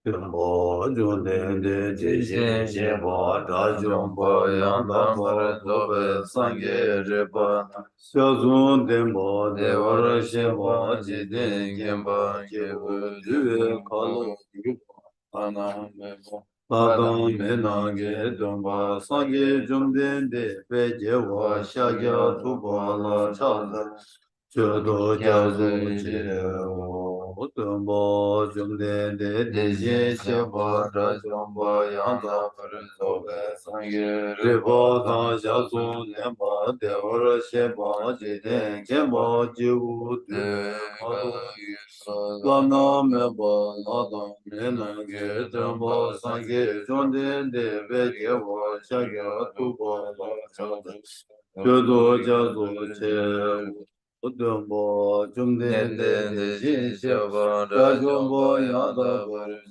Bo jun den de je je je bo da jun bo yang da bo do be sang ge je bo xiao zun den bo de wo re xie bo ji den gen bo ge bu ju ka lo yu pa na me bo pa dong me na ge dong ba sang ge jun den de be je wo xia jia tu bo la cha le 这多叫做解我等波中的的些些波这中波扬的不是走个三月日波当小松年波的我这些波几天见波就对我那么波那当没能给等波三个中的别给我下个土波了这多叫做解 Udambo jumden de jin sheba ra jumbo yada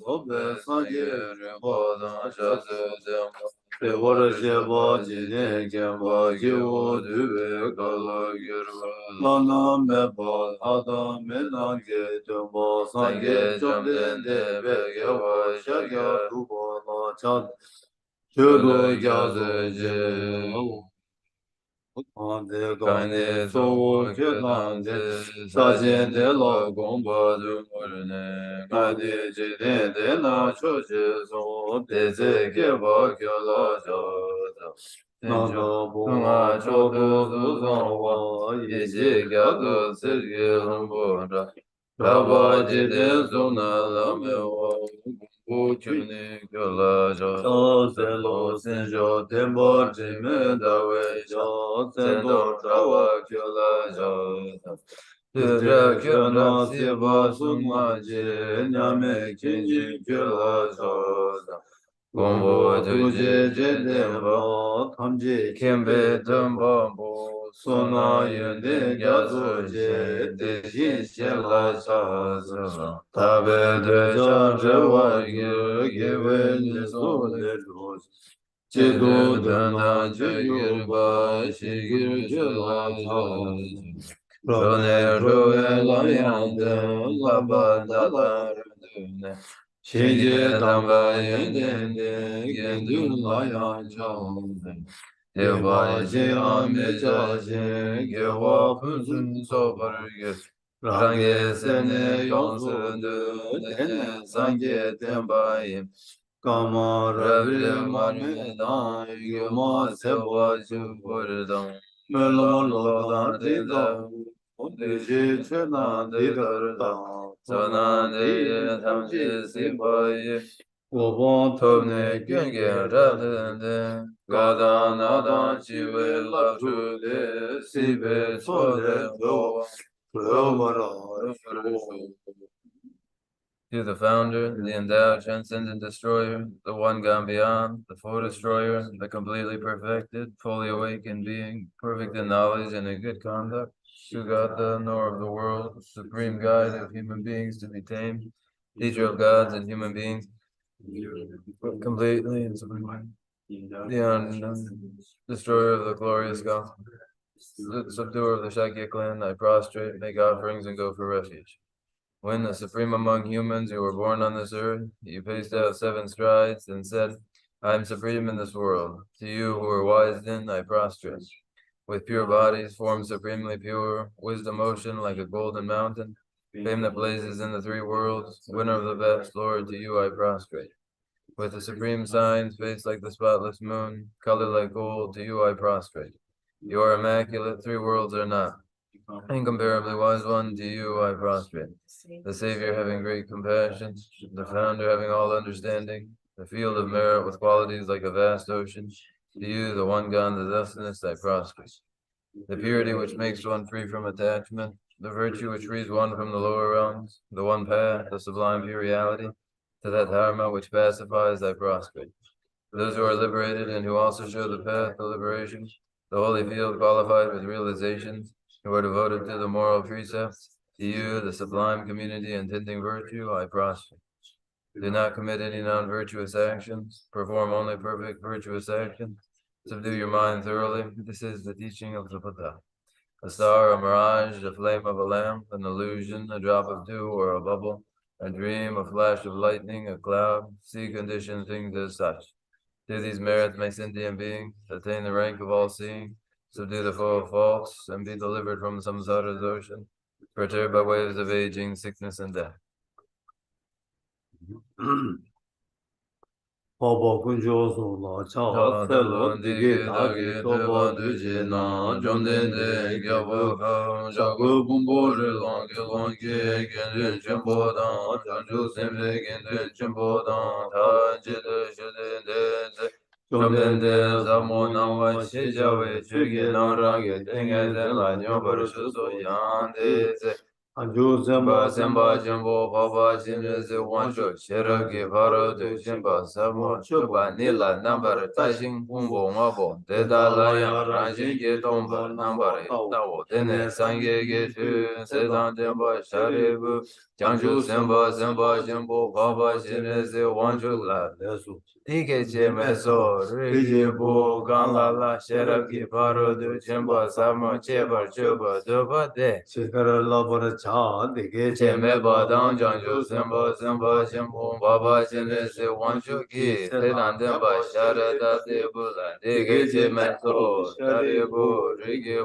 obe sanje rimbo dan shase dembo te vore sheba jine gemba jivu duve kala girva lana meba ada menange jumbo sange jumden de bege wa shagya dubo la chan chudu jaze je Kane so kedan de sa jen de la gong ba du mo ne ga de je de na cho je so de ze ke ba kyo la ja da na do bo ma cho do du zong wa ye je ga do se ge long bo da ra ba je de so na la me wa bu chu ne kyo la ja sa se lo sen jo den bo je me da we ja Sendo Tawa Kyola Jota. Tura Kyona Siva Suma Je Nyame Kinji Kyola Jota. Gombo Tuje Jedemba Tamje Kembe Tumba Bo Sona Yende Gyazo Je Deshin Shela Shaza. Tabe Dresha Rewa Gewe Niso Leros. Chido dana chigir ba shigir chila chaz. Rone roe la yande la ba da la rune. Shige damba yende gendu la yan chaz. Deva je ame cha je gewa punzun so barge. Range sene yonsu du dene sange tembayim. Kama Ravile Marmedan Yuma Sewa Chupurdam Melo Lodan Dida Deji Chena Didarda Sana De Tamji Sibaye Wobon Tobne Gyenge Radende Gadan Adan Chive Lapru De Sibe Chole Do Provara to the founder, the endowed, transcendent destroyer, the one gone beyond, the full destroyer, the completely perfected, fully awakened being, perfect in knowledge and in good conduct, to God the knower of the world, supreme guide of human beings to be tamed, teacher of gods and human beings, completely and sublimely, the destroyer of the glorious gospel, the subduer of the Shakya clan, I prostrate, make offerings, and go for refuge. When the supreme among humans who were born on this earth, you paced out 7 strides and said, I am supreme in this world. To you who are wise in, I prostrate. With pure bodies, formed supremely pure, wisdom ocean like a golden mountain, fame that blazes in the 3 worlds, winner of the best, Lord, to you I prostrate. With the supreme signs, face like the spotless moon, color like gold, to you I prostrate. You are immaculate, 3 worlds are not. Incomparably wise one, to you I prostrate. The Savior having great compassion, the Founder having all understanding, the field of merit with qualities like a vast ocean, to you, the one God, the thusness, I prostrate. The purity which makes one free from attachment, the virtue which frees one from the lower realms, the one path, the sublime pure reality, to that dharma which pacifies, I prostrate. For those who are liberated and who also show the path to liberation, the holy field qualified with realizations, who are devoted to the moral precepts, to you, the sublime community and tending virtue, I prostrate. Do not commit any non-virtuous actions, perform only perfect virtuous actions, subdue your mind thoroughly. This is the teaching of the Buddha. A star, a mirage, the flame of a lamp, an illusion, a drop of dew or a bubble, A dream, a flash of lightning, a cloud, see conditioned things as such. Through these merits may sentient beings attain the rank of all-seeing, subdue the foe of false, and be delivered from samsara's ocean, perturbed by waves of aging, sickness, and death. Papa kunjoso la cha selo dige dagi toba duji na jonden de gyabo ka shabu bumbo rilong gyalong ge gendun chimbo dan janju semle gendun chimbo dan ta jide shide de jonden de zamo nawa shijawe chuge namrange tenge zenla nyambar shuso yande Anju semba jimbo papa jimse wancho shiragi paro de jimba samo chuba nila nambar tajing pumbo mabo deda layang ranjin ge tomba nambar tawo dene sangye ge tu sedan jimba sharibu janju semba jimbo papa jimse wancho la lesu Ike che meso rigi bu gan la shiragi paro de jimba samo chebar chuba duba de Shikara labara cha dike che me badang janju semba shimbo baba chile se wanchu ki sedan demba shara da de bula dike che me so shari bu rigi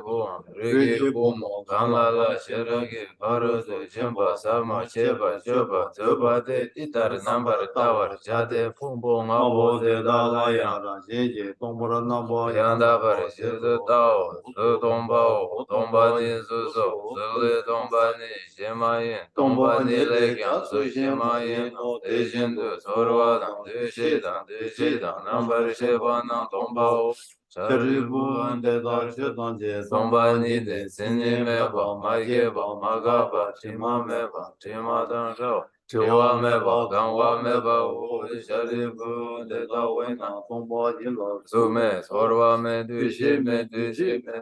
bu mo gan la shiragi paro de jimba samo cheba chuba duba de itar nambar tawar jade pumbo ngabo de da la yara jeje tombora nabo yanda bar shizu tao su tomba ni su so su li tomba ni shima yin tomba ni le kyang su shima yin de shin du sorwa dang du shi dang nambar shiba nang tomba o Sharibu ande da chetan je tomba ni de sini me ba ma ge ba ma ga ba tima me ba tima dang shao Chiwa me ba, gangwa me ba, wo sharibu de da we na tomba di lo. Su me, sorwa me, du shi me,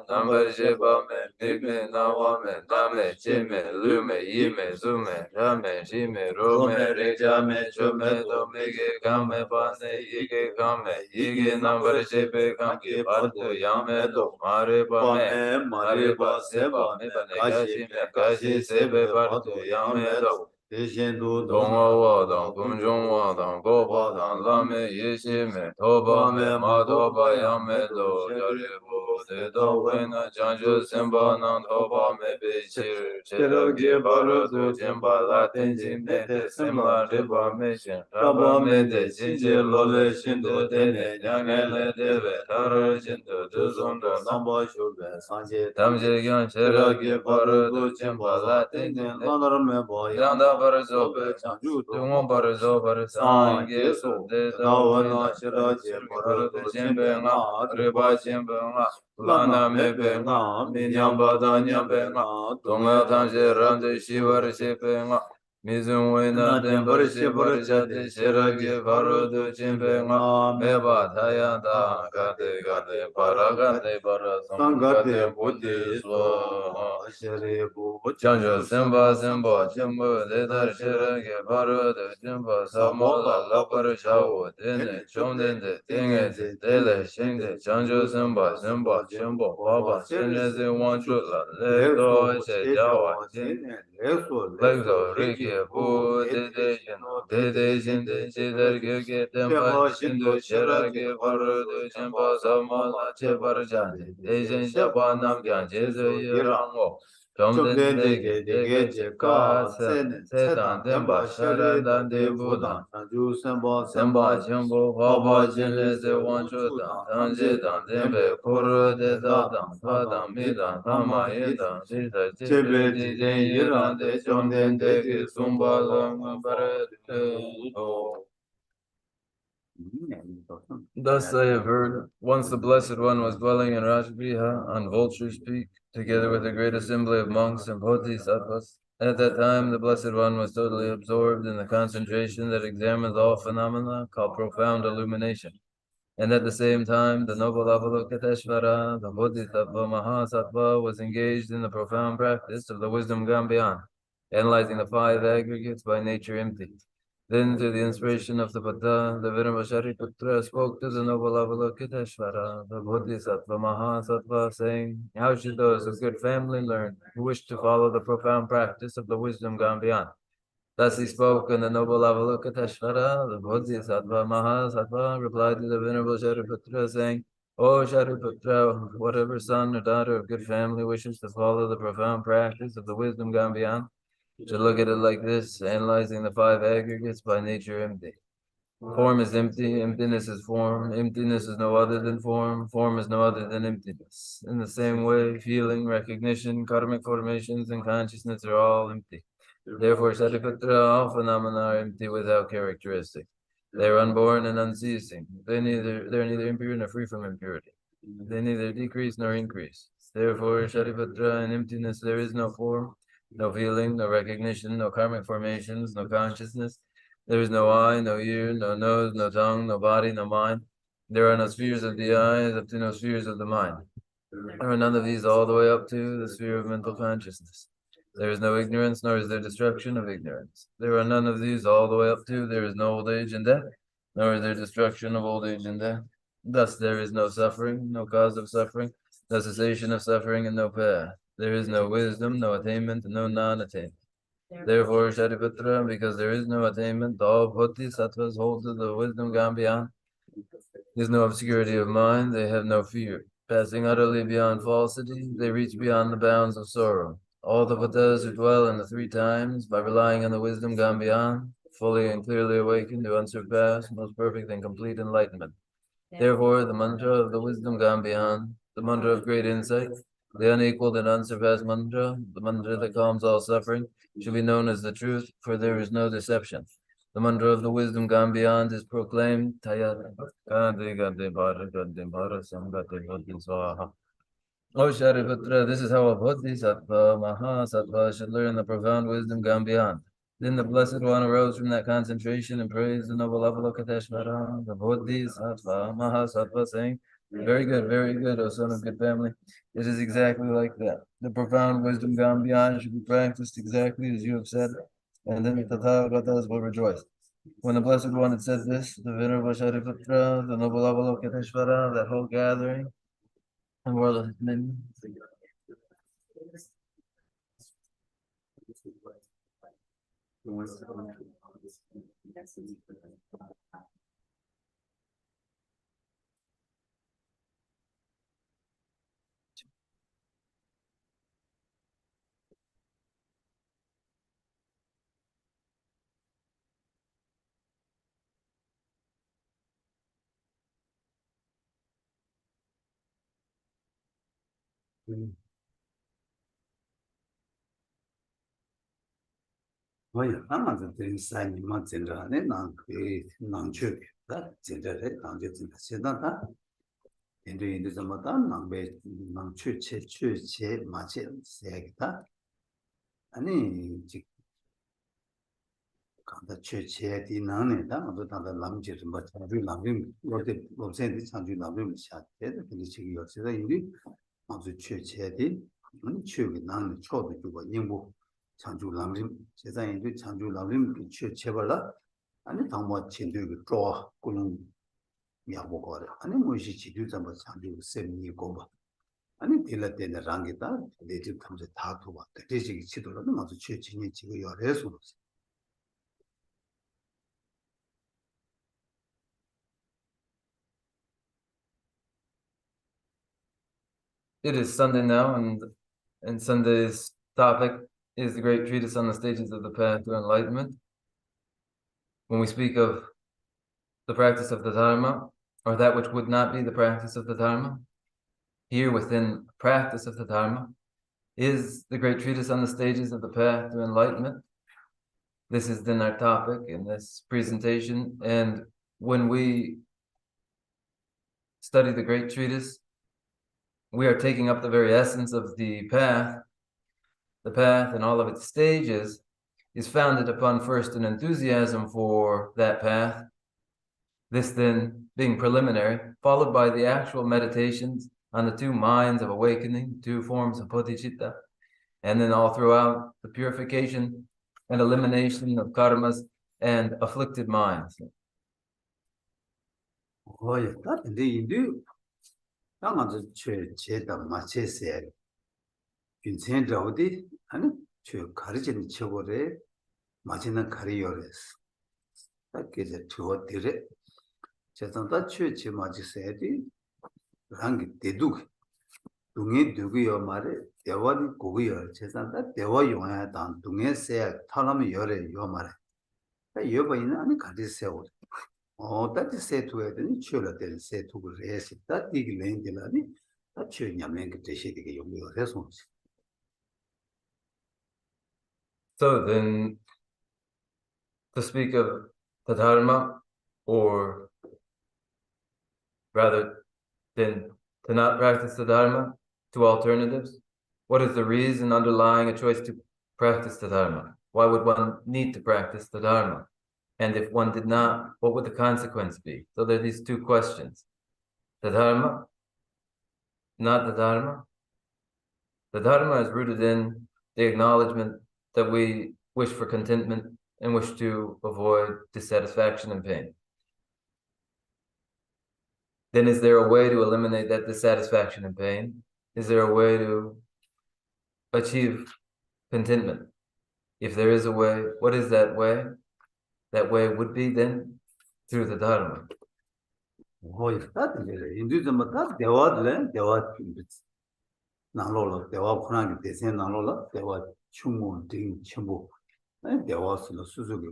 nambar shi ba me, mi me, na wa me, na me, chi me, lu me, yi me, su me, ra me, shi me, ro me, re ja me, chu me, do me ge, gang me ba ne, yi ge gang me, yi ge nambar shi be gang ge, ba tu yang me do, ma re ba me, ma re ba se ba me ba ne, ga shi se be ba tu yang me do. Dongwa wadang, kunjung wadang, gopa dang, lame, yishi me, toba me, ma toba yang me do, jaribu, de do wena, janju semba nang toba me be chir, chiragi baru du jimba la tenji me te semla riba me shin, raba me de jinji lole shindu dene, nyange le deve, tarar jindu, duzundu, namba shube, sanje, tamje gyan, chiragi baru du jimba la tenji, lanar me bo yang Zobe, Dungo Barazo Barasan, Geso, De Dawana Shiraji, Marato Jimbenga, Riba Jimbenga, Lana Mebenga, Minyamba Danyambenga, Tunga Tanje Rande Shivar Shipenga, Mizun Wena Dembar Shivar Jati Shiragi Varudu Jimbenga, Meba Tayanda, Gade Paragade Barasangate Buddhi Swa, Sharibu, Janjo Simba, Jimbo, Dedar Shiragi Varudu Jimbo, Samola Lapar Shawo, Dine, Chomdende, Tinge, Dele, Shinde, Janjo Simba, Jimbo, Baba, Shinezi Wanchula, Legdo, Shejawa, Legdo, Riki, Bu, Dede, Shinde, Shidar, Gigi, Tempa, Shindu, Shiragi, Varudu Jimbo, Samola, Chebar Jandi, Dejan Shabanam, Ganjizu, Yirango. Chomdende ge jeka sedan demba sharandan de budan semba jimbo baba jile ze wanchu dan tanje dan dembe kuru de dan fadan midan tama yedan jita jibe jiden yiran de chomdende ge sumba lang bare Thus I have heard, once the Blessed One was dwelling in Rajgriha on Vulture's Peak, together with a great assembly of monks and bodhisattvas. At that time, the Blessed One was totally absorbed in the concentration that examines all phenomena, called profound illumination. And at the same time, the noble Avalokiteshvara, the Bodhisattva Mahasattva, was engaged in the profound practice of the wisdom Gambyan, analyzing the five aggregates by nature empty. Then, through the inspiration of the Buddha, the Vinamashariputra spoke to the noble Avalokiteshvara, the Bodhisattva Mahasattva, saying, how should those of good family learn who wish to follow the profound practice of the wisdom Gambyan? Thus he spoke, and the noble Avalokiteshvara, the Bodhisattva Mahasattva, replied to the venerable Shariputra, saying, O Shariputra, whatever son or daughter of good family wishes to follow the profound practice of the wisdom gone beyond, should look at it like this, analyzing the five aggregates by nature empty. Form is empty, emptiness is form, emptiness is no other than form is no other than emptiness. In the same way, feeling, recognition, karmic formations, and consciousness are all empty. Therefore, Satipatra, all phenomena are empty without characteristic. They are unborn and unceasing. They're neither impure nor free from impurity. They neither decrease nor increase. Therefore, Satipatra, in emptiness there is no form, no feeling, no recognition, no karmic formations, no consciousness. There is no eye, no ear, no nose, no tongue, no body, no mind. There are no spheres of the eyes up to no spheres of the mind. There are none of these all the way up to the sphere of mental consciousness. There is no ignorance, nor is there destruction of ignorance. There are none of these all the way up to there is no old age and death, nor is there destruction of old age and death. Thus there is no suffering, no cause of suffering, no cessation of suffering, and no path. There is no wisdom, no attainment, and no non-attainment. Therefore, Shariputra, because there is no attainment, all bodhisattvas hold to the wisdom gone beyond. There is no obscurity of mind, they have no fear. Passing utterly beyond falsity, they reach beyond the bounds of sorrow. All the Buddhas who dwell in the three times, by relying on the wisdom gone beyond, fully and clearly awaken to unsurpassed, most perfect and complete enlightenment. Therefore, the mantra of the wisdom gone beyond, the mantra of great insight, the unequaled and unsurpassed mantra, the mantra that calms all suffering, should be known as the truth, for there is no deception. The mantra of the wisdom gone beyond is proclaimed, Tayat Gandhi Gandhi Bhara Gandhi Bhara Samgati Bodhi Swaha. O Shariputra, this is how a Bodhisattva, Mahasattva, should learn the profound wisdom gone beyond. Then the Blessed One arose from that concentration and praised the noble Avalokiteshvara, the Bodhisattva, Mahasattva, saying, very good, O son of good family. It is exactly like that. The profound wisdom gone beyond should be practiced exactly as you have said, and then the Tathagatas will rejoice. When the Blessed One had said this, the Venerable Shariputra, the noble Avalokiteshvara, that whole gathering, and world of men. 뭐야, 아마도 인사이드 맞는다네. 난그 다 진짜래. 난제 진짜 세다다. 인도 좀마다 난배 난추체 맞지 세겠다. 아니 지 간다 최체디 나네다. 모두 다들 남지 좀 맞아. 우리 남림 어때 없애는지 참주 남림 샷. 근데 지금 역시다 인디 아주 최체디 아니 최기 나는 초도 주고 인부 창주 람림 제자인도 창주 람림 최체발라 아니 당뭐 진도가 줘 꾸는 미하고 아니 뭐시 지도 좀 창주 셈이 고바 아니 딜라데나 랑기다 레집 탐제 다 도와 대지기 치도라도 맞아 최진이 지금 열해서 It is Sunday now, and Sunday's topic is the great treatise on the stages of the path to enlightenment. When we speak of the practice of the Dharma, or that which would not be the practice of the Dharma, here within practice of the Dharma is the great treatise on the stages of the path to enlightenment. This is then our topic in this presentation, and when we study the great treatise, we are taking up the very essence of the path. The path and all of its stages is founded upon first an enthusiasm for that path, this then being preliminary, followed by the actual meditations on the two minds of awakening, two forms of bodhicitta, and then all throughout the purification and elimination of karmas and afflicted minds. Oh, yeah, that indeed you do. 아마도 제다 마체세. 인생도 어디 아니 저 가르치는 책으로 마지는 가리요레스. 딱 이제 두어 들에 제단다 취치 마지세디 랑기 대둑 동에 두고요 말에 대화는 고고요 제단다 대화 용어야 단 동에 세 탈하면 열에 요 말에 여봐이는 아니 가지세요 따지 세투에 되니 취를 될 세투를 해서 따디기 랭게라니 다 취냐면 그 대시되게 용어를 해서 So then, to speak of the Dharma, or rather than to not practice the Dharma, two alternatives. What is the reason underlying a choice to practice the Dharma? Why would one need to practice the Dharma? And if one did not, what would the consequence be? So there are these two questions. The Dharma, not the Dharma. The Dharma is rooted in the acknowledgement that we wish for contentment and wish to avoid dissatisfaction and pain. Then is there a way to eliminate that dissatisfaction and pain? Is there a way to achieve contentment? If there is a way, what is that way? That way would be then through the Dharma. 인도에서 다 대화들은 대화 나로로 대화 분하게 대세 나로로 대화 충분 등 전부 대화스로 수수기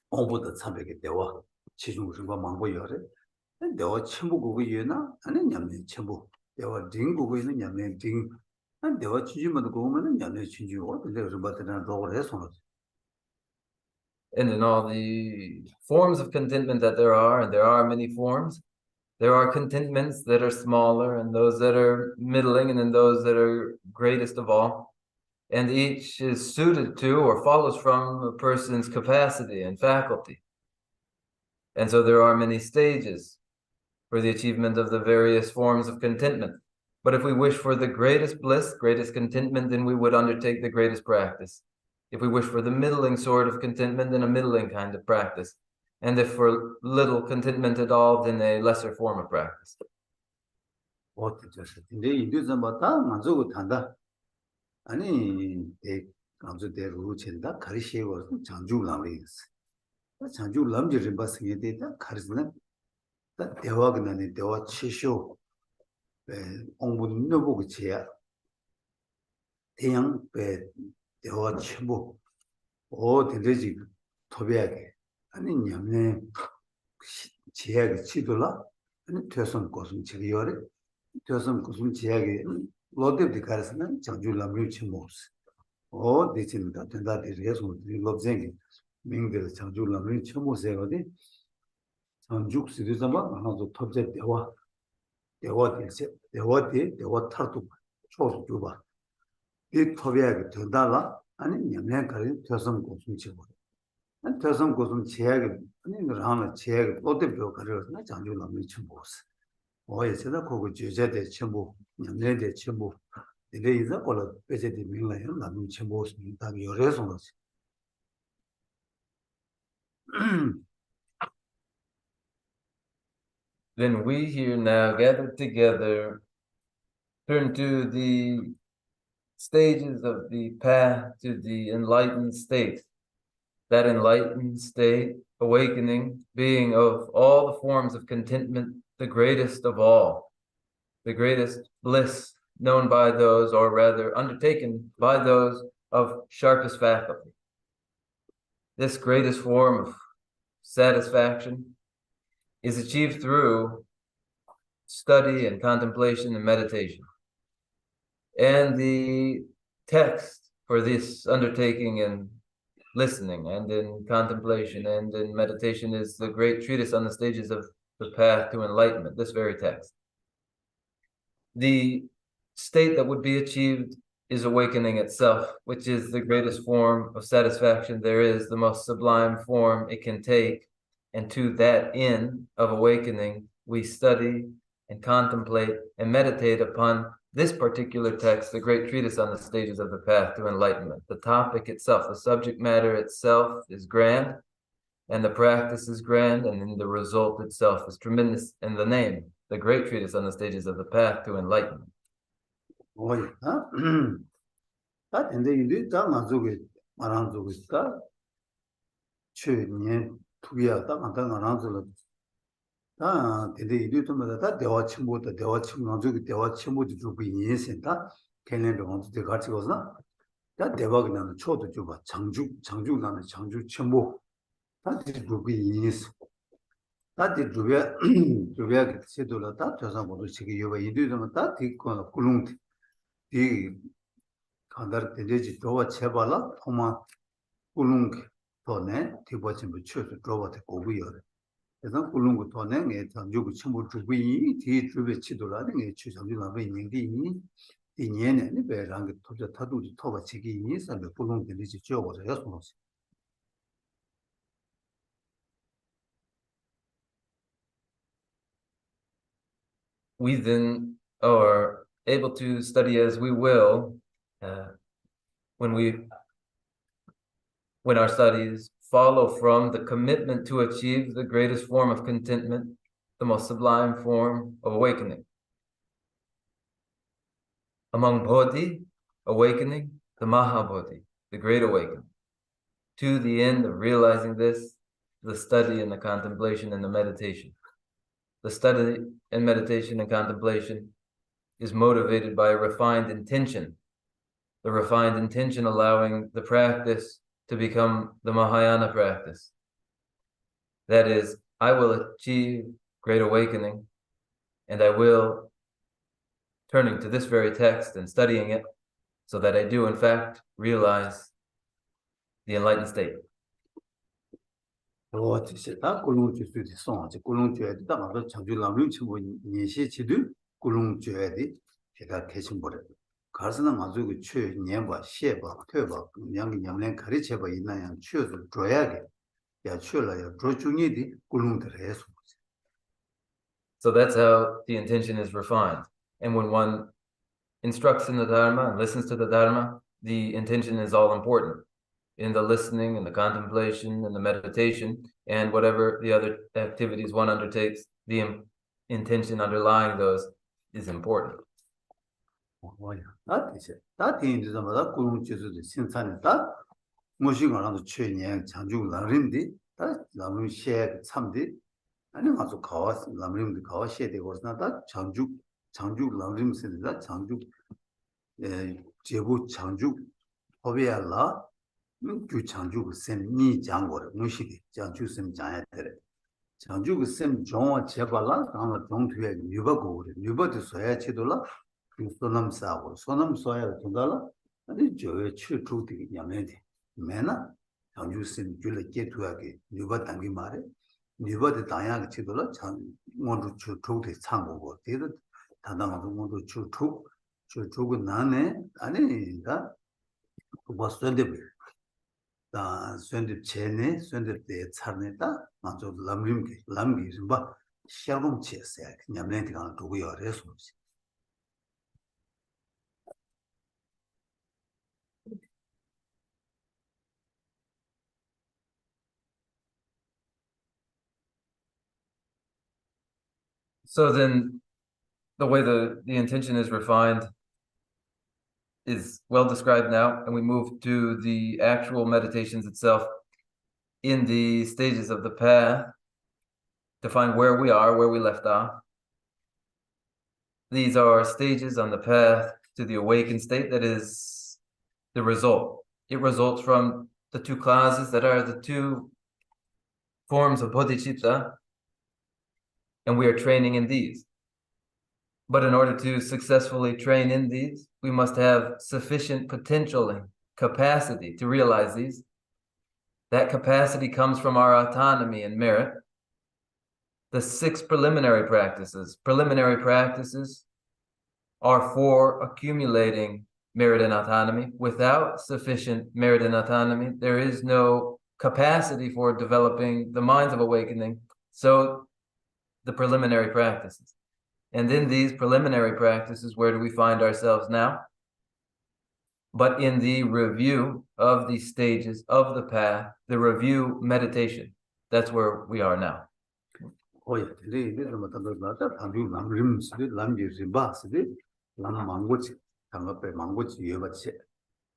공부도 참배게 대화 지중심과 망보여래 대화 첨부고 이유나 아니냐면 첨부 대화 딩고 있는 냐면 딩 대화 지주만 고면은 냐면 지주고 근데 그것들은 로를 해서 And in all the forms of contentment that there are, and there are many forms, there are contentments that are smaller and those that are middling and then those that are greatest of all. And each is suited to or follows from a person's capacity and faculty. And so there are many stages for the achievement of the various forms of contentment. But if we wish for the greatest bliss, greatest contentment, then we would undertake the greatest practice. If we wish for the middling sort of contentment, then a middling kind of practice. And if for little contentment at all, then a lesser form of practice. 근데 인도에서 다 만족을 한다. 아니, 감수대로 첸다 가리시고 장주 람리스. 장주 람지를 봤으니 되다 가르스는 다 대화가는 대화 치쇼 공부는 너보고 지야. 대양 대화 치부 되지 토비하게 아니 냠네 지하게 치돌라 아니 퇴선 고슴 지리요래 퇴선 고슴 지하게 로데드 가르스는 장주 람리 치모스 대진다 된다 대해서 롭쟁이 민들 장주 람리 치모스에 어디 장죽 시리즈만 하나도 톱제 대화 타도 초도 줘봐 이 토비하게 된다라 아니 냠네 가리 퇴선 고슴 치고 퇴선 고슴 지하게 아니 그러나 지하게 로데드 가르스는 장주 람리 치모스 제가 그거 주제대 첨부 냠내대 첨부 이래 이제 걸 배제대 민라요 나는 첨부 다 요래서 Then we here now gathered together, turn to the stages of the path to the enlightened state. That enlightened state, awakening, being of all the forms of contentment, the greatest of all, the greatest bliss known by those, or rather undertaken by those of sharpest faculty. This greatest form of satisfaction is achieved through study and contemplation and meditation. And the text for this undertaking and listening and in contemplation and in meditation is the great treatise on the stages of the path to enlightenment, this very text. The state that would be achieved is awakening itself, which is the greatest form of satisfaction there is, the most sublime form it can take. And to that end of awakening, we study and contemplate and meditate upon this particular text, the great treatise on the stages of the path to enlightenment. The topic itself, the subject matter itself is grand, and the practice is grand, and then the result itself is tremendous in the name, the great treatise on the stages of the path to enlightenment. 다 근데 이제 다 만족이 말한 적이 있다 去年투기야 딱 안당 안 하더라. 다 근데 이도 좀 다 대화 친구도 대화 친구 가지고 대화 친구도 좀 인생다. 걔네들 먼저 같이 가서 다 대화가 나는 초도 좀 봐. 장주 나는 장주 친구 다 좀 인생. 다들 주변 주변 세도라 다 저상 모두 지금 요바 이도 다 뒤고 꿀웅 뒤 간다르 되지 도와 제발라 토마 꿀웅 돈에 뒤버진 붙여서 도와대 고부여 그래서 꿀웅 돈에 내 장주고 친구 주비 뒤 주변 치도라는 게 주장주가 왜 있는지 이 년에 배랑 그 토자 타도지 토바 지기 이 사람 꿀웅 되지 지어서 여섯 We then are able to study as we will uh, when when our studies follow from the commitment to achieve the greatest form of contentment, the most sublime form of awakening. Among Bodhi, awakening, the Mahabodhi, the great awakening. To the end of realizing this, the study and the contemplation and the meditation. The study and meditation and contemplation is motivated by a refined intention, the refined intention allowing the practice to become the Mahayana practice. That is, I will achieve great awakening, and I will, turning to this very text and studying it, so that I do in fact realize the enlightened state. 다 꿀웅 줄 수도 있어. 꿀웅 줘야 돼. 다 자주 남는 친구 니시치도 꿀웅 줘야 돼. 제가 계신 거래. 가서는 아주 그 최년과 시에바 퇴바 양이 양내 가르쳐봐 있나요? 취어서 줘야 돼. 야 취어라요. 줘 중이디 꿀웅들 해서. So that's how the intention is refined. And when one instructs in the Dharma and listens to the Dharma, the intention is all important in the listening and the contemplation and the meditation and whatever the other activities one undertakes, the intention underlying those is important. 다 대인들마다 꿀웅 줘서 신산이다. 무시가라도 최년 장주 람림디 다 람림 시에 참디 아니 아주 가와 람림디 가와 시에 되고 나다 장주 람림스다 장주 제부 장주 법이야라 그 장주 셈니 장고를 무시기 장주 셈 장야 돼 장주 셈 종어 제발라 아마 동투에 뉴버고 뉴버도 소야 치돌라 그 소남사고 소남 소야 돈달라 아니 저에 추투디 야면디 매나 장주 셈 줄에 깨투하게 뉴버 당기 말에 뉴버도 다양하게 치돌라 장 모두 추투디 참고고 되도 다당도 모두 추투고 나네 아니다 뭐 선데 다 선데 체네 선데 때 차네다 먼저 람기 좀 봐. 시작은 치었어요. 그냥 멘트가 두고 열어서. So then the way the intention is refined is well described now, and we move to the actual meditations itself in the stages of the path to find where we are, where we left off. These are stages on the path to the awakened state that is the result. It results from the two classes that are the two forms of bodhicitta, and we are training in these. But in order to successfully train in these, we must have sufficient potential and capacity to realize these. That capacity comes from our autonomy and merit. The 6 preliminary practices are for accumulating merit and autonomy. Without sufficient merit and autonomy, there is no capacity for developing the minds of awakening. So the preliminary practices. And in these preliminary practices, where do we find ourselves now? But in the review of the stages of the path, the review meditation, that's where we are now.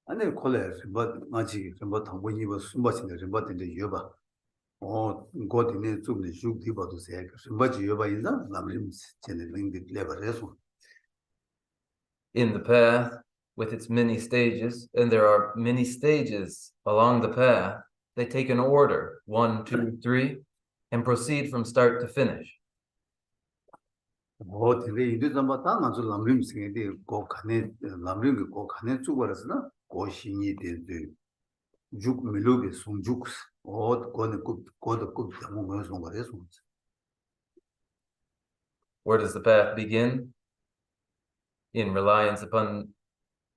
아니 콜레 뭐 마치 뭐 당분이 뭐 숨바신데 좀 받는데 여봐 godine zumni juk di badu se rimbaji yoba inda lamrim chene lingi leba reso. In the path, with its many stages, and there are many stages along the path, they take an order, 1, 2, 3, and proceed from start to finish. Tene indu zamba ta nga zu lamrim singe di go kane, lamrim ki go kane zubarasi na go shingi di juk milubi sung juks. Goda kub jamu ngoyo songa reso. Where does the path begin? In reliance upon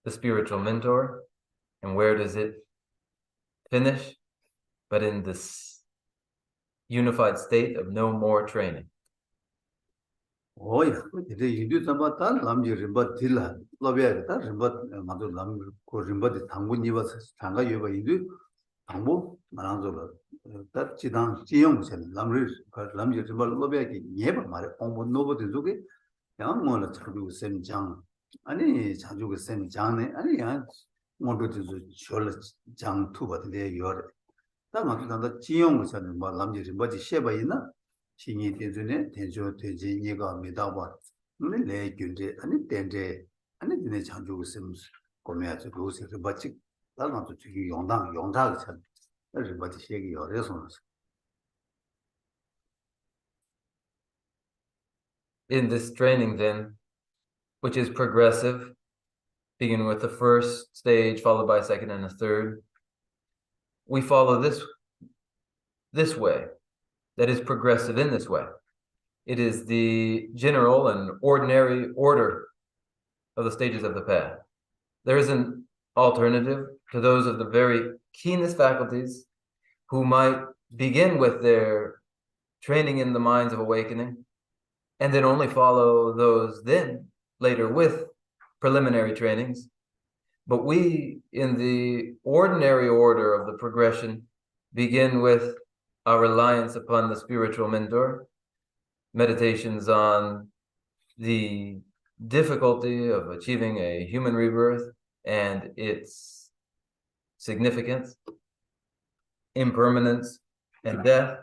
the spiritual mentor. And where does it finish? But in this unified state of no more training. Yeah, ide indu zamba ta lamji rimba dila lobiya ta rimba madu lam ko rimba di tangbu niwa tanga yoba indu tangbu marangzo la ta chidang chiyong chen lamji rimba lobiya ki nyeba mare ongbo nobo di zuke yang mo la chajugu sem jang ani chajugu sem jang ne ani yang ngodo di zu chola jang tuba de yore ta madu tanda chiyong chen ma lamji rimba di sheba ina 신이 되주네 대조 되지 얘가 미다바 근데 내 균제 아니 된제 아니 되네 장주고 있으면 고매야지 그것을 받지 나도 저기 용다가 참 그래서 받지 얘기 어려서 In this training then, which is progressive, beginning with the first stage followed by a second and a third, we follow this way. That is progressive in this way. It is the general and ordinary order of the stages of the path. There is an alternative to those of the very keenest faculties who might begin with their training in the minds of awakening and then only follow those then later with preliminary trainings. But we, in the ordinary order of the progression, begin with our reliance upon the spiritual mentor, meditations on the difficulty of achieving a human rebirth and its significance, impermanence and death,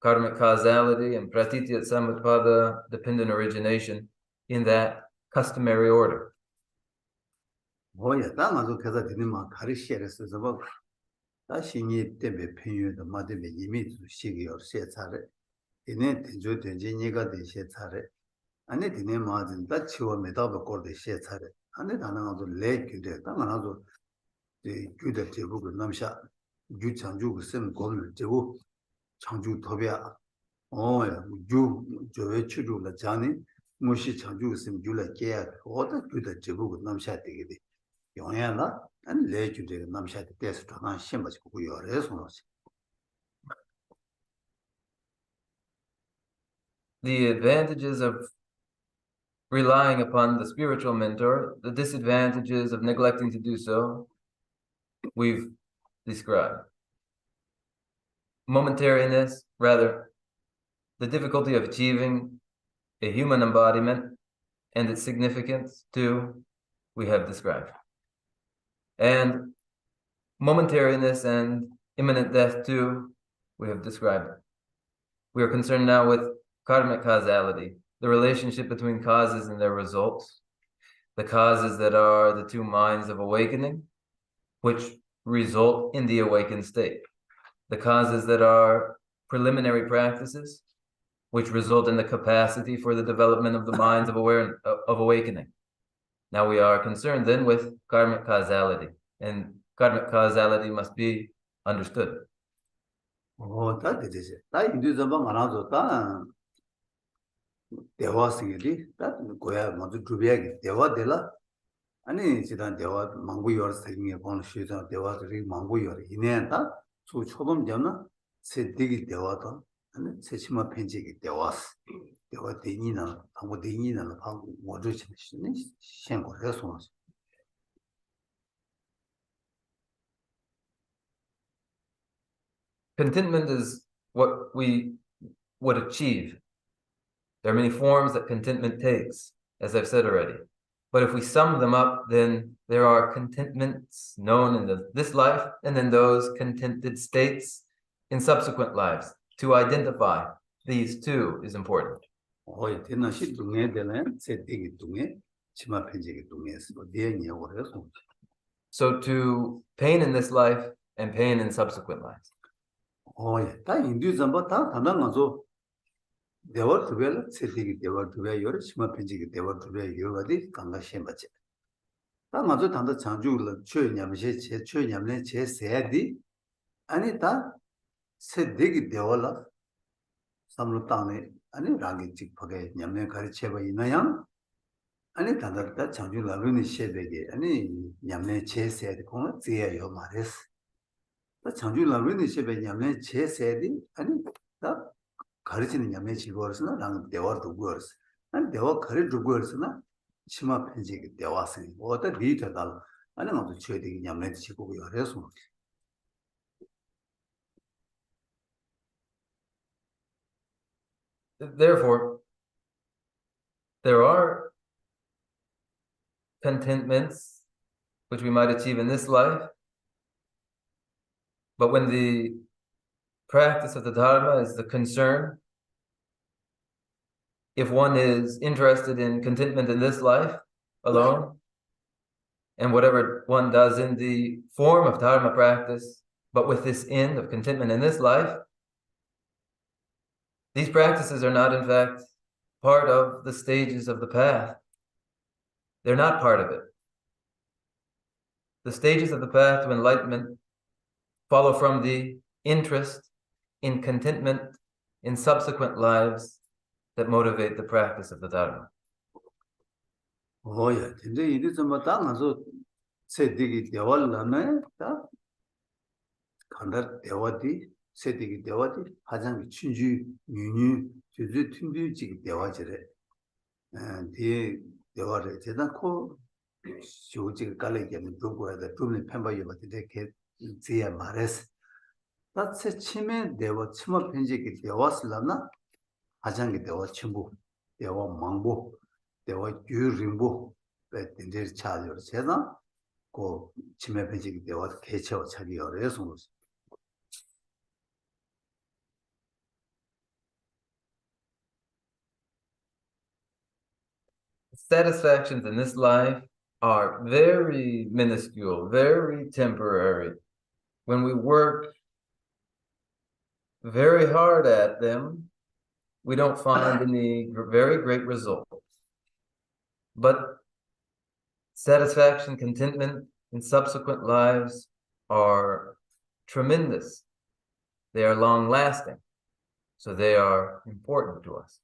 karmic causality and pratitya samutpada dependent origination in that customary order. 뭐야 나도 그래서 되는 막 가르치에서 뭐 다시니 때문에 편유도 마음에 이미 시기요 세차래 이내 대조 된지 얘가 되시 차래 안에 되네 맞은 다 치워 메다도 거대 세차래 안에 나나도 레규데 나나도 이 규데 제국을 남샤 규창주고 쓴 고를 제국 창주 도비야 유 저의 추루를 자니 무시 창주 쓴 규를 깨야 어디 규데 제국을 남샤 되게 돼 영향나 안 레규데 남샤 때서 전한 심바지 그거 열에서 The advantages of relying upon the spiritual mentor, the disadvantages of neglecting to do so, we've described. Momentariness, rather, the difficulty of achieving a human embodiment and its significance, too, we have described. And momentariness and imminent death, too, we have described. We are concerned now with karmic causality, the relationship between causes and their results, the causes that are the two minds of awakening, which result in the awakened state, the causes that are preliminary practices, which result in the capacity for the development of the minds of awakening. Now we are concerned then with karmic causality, and karmic causality must be understood. 다 되지. 다 인도 전방 안 하죠. 다 대화식이지. 다 고야 먼저 주비하게 대화되라. 아니 지단 대화 망부여 생에 보는 시장 대화들이 망부여 이내다. 주 초범 전나 세디기 대화도 아니 세치마 편지기 대화스. 대화 대니나 아무 대니나 방고 뭐를 지는 생고해서 Contentment is what we would achieve. There are many forms that contentment takes, as I've said already. But if we sum them up, then there are contentments known in this life, and then those contented states in subsequent lives. To identify these two is important. So to pain in this life and pain in subsequent lives. 아니 다다다 장주 라르니 셰베게 아니 냠네 제세디 공은 제야요 말레스 다 장주 라르니 셰베 냠네 제세디 아니 다 가르치는 냠네 지고르스나 랑 대화도 고르스 아니 대화 가르 두고르스나 치마 편지게 대화스니 어디 리더달 아니 나도 최대기 냠네 지고고 열어서 Therefore, there are contentments which we might achieve in this life, but when the practice of the Dharma is the concern, if one is interested in contentment in this life alone, and whatever one does in the form of Dharma practice, but with this end of contentment in this life, these practices are not, in fact, part of the stages of the path. They're not part of it. The stages of the path to enlightenment follow from the interest in contentment in subsequent lives that motivate the practice of the Dharma. Oh yeah, 근데 이게 좀 당아서 세디기 대화라네 다 간다 대화디 세디기 대화디 가장 친주 유유 주주 팀주지 대화지래 뒤에 대화를 제단코 조직 깔리게는 두고야다 두는 편바이 받는데 개 지야 말했어 다체 치매 대화 치마 편지기 대화슬라나 가장기 대화 친구 대화 망보 대화 유림보 배든지 차려 제가 그 치매 편지기 대화 개체와 차기 어려서 Satisfactions in this life are very minuscule, very temporary. When we work very hard at them, we don't find any very great results. But satisfaction, contentment in subsequent lives are tremendous. They are long-lasting, so they are important to us.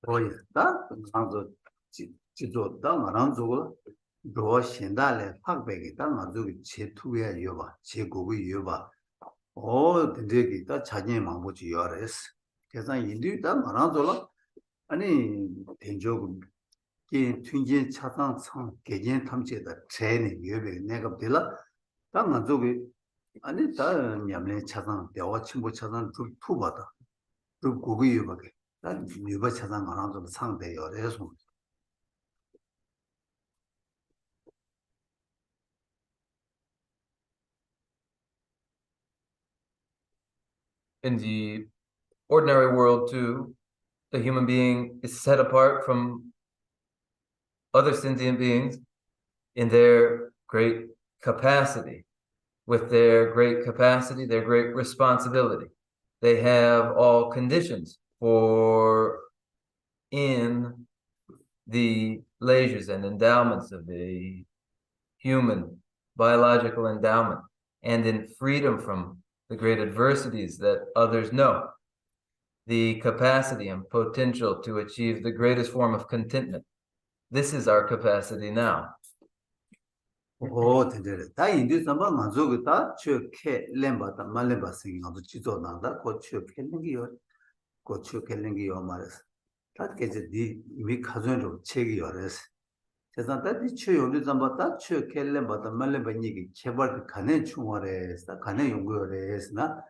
보이다 강조 지도다 말한조고 로 신달에 확백이다 맞고 제투에 여봐 제고의 여봐 근데기다 자녀의 망보지 열어스 그래서 인류다 말한조라 아니 대조금 이 튕진 차상 상 개념 탐지다 제네 여배 내가 들라 다 맞고 아니 다 냠내 차상 대화 친구 차상 투바다 그 고기 여봐게 In the ordinary world, too, the human being is set apart from other sentient beings in their great capacity. With their great capacity, their great responsibility. They have all conditions for in the leisures and endowments of the human biological endowment and in freedom from the great adversities that others know, the capacity and potential to achieve the greatest form of contentment. This is our capacity now. 다 인디 삼바 만족이다 추케 렘바다 말렘바 생각도 지도난다 고 추케 랭기요 고 추케 랭기요 말스 다께지 미 가전으로 책이 열어서 세상다 뒤치 요리 삼바다 추케 렘바다 말렘바 얘기 개발 가네 충원에서 가네 연구열에서나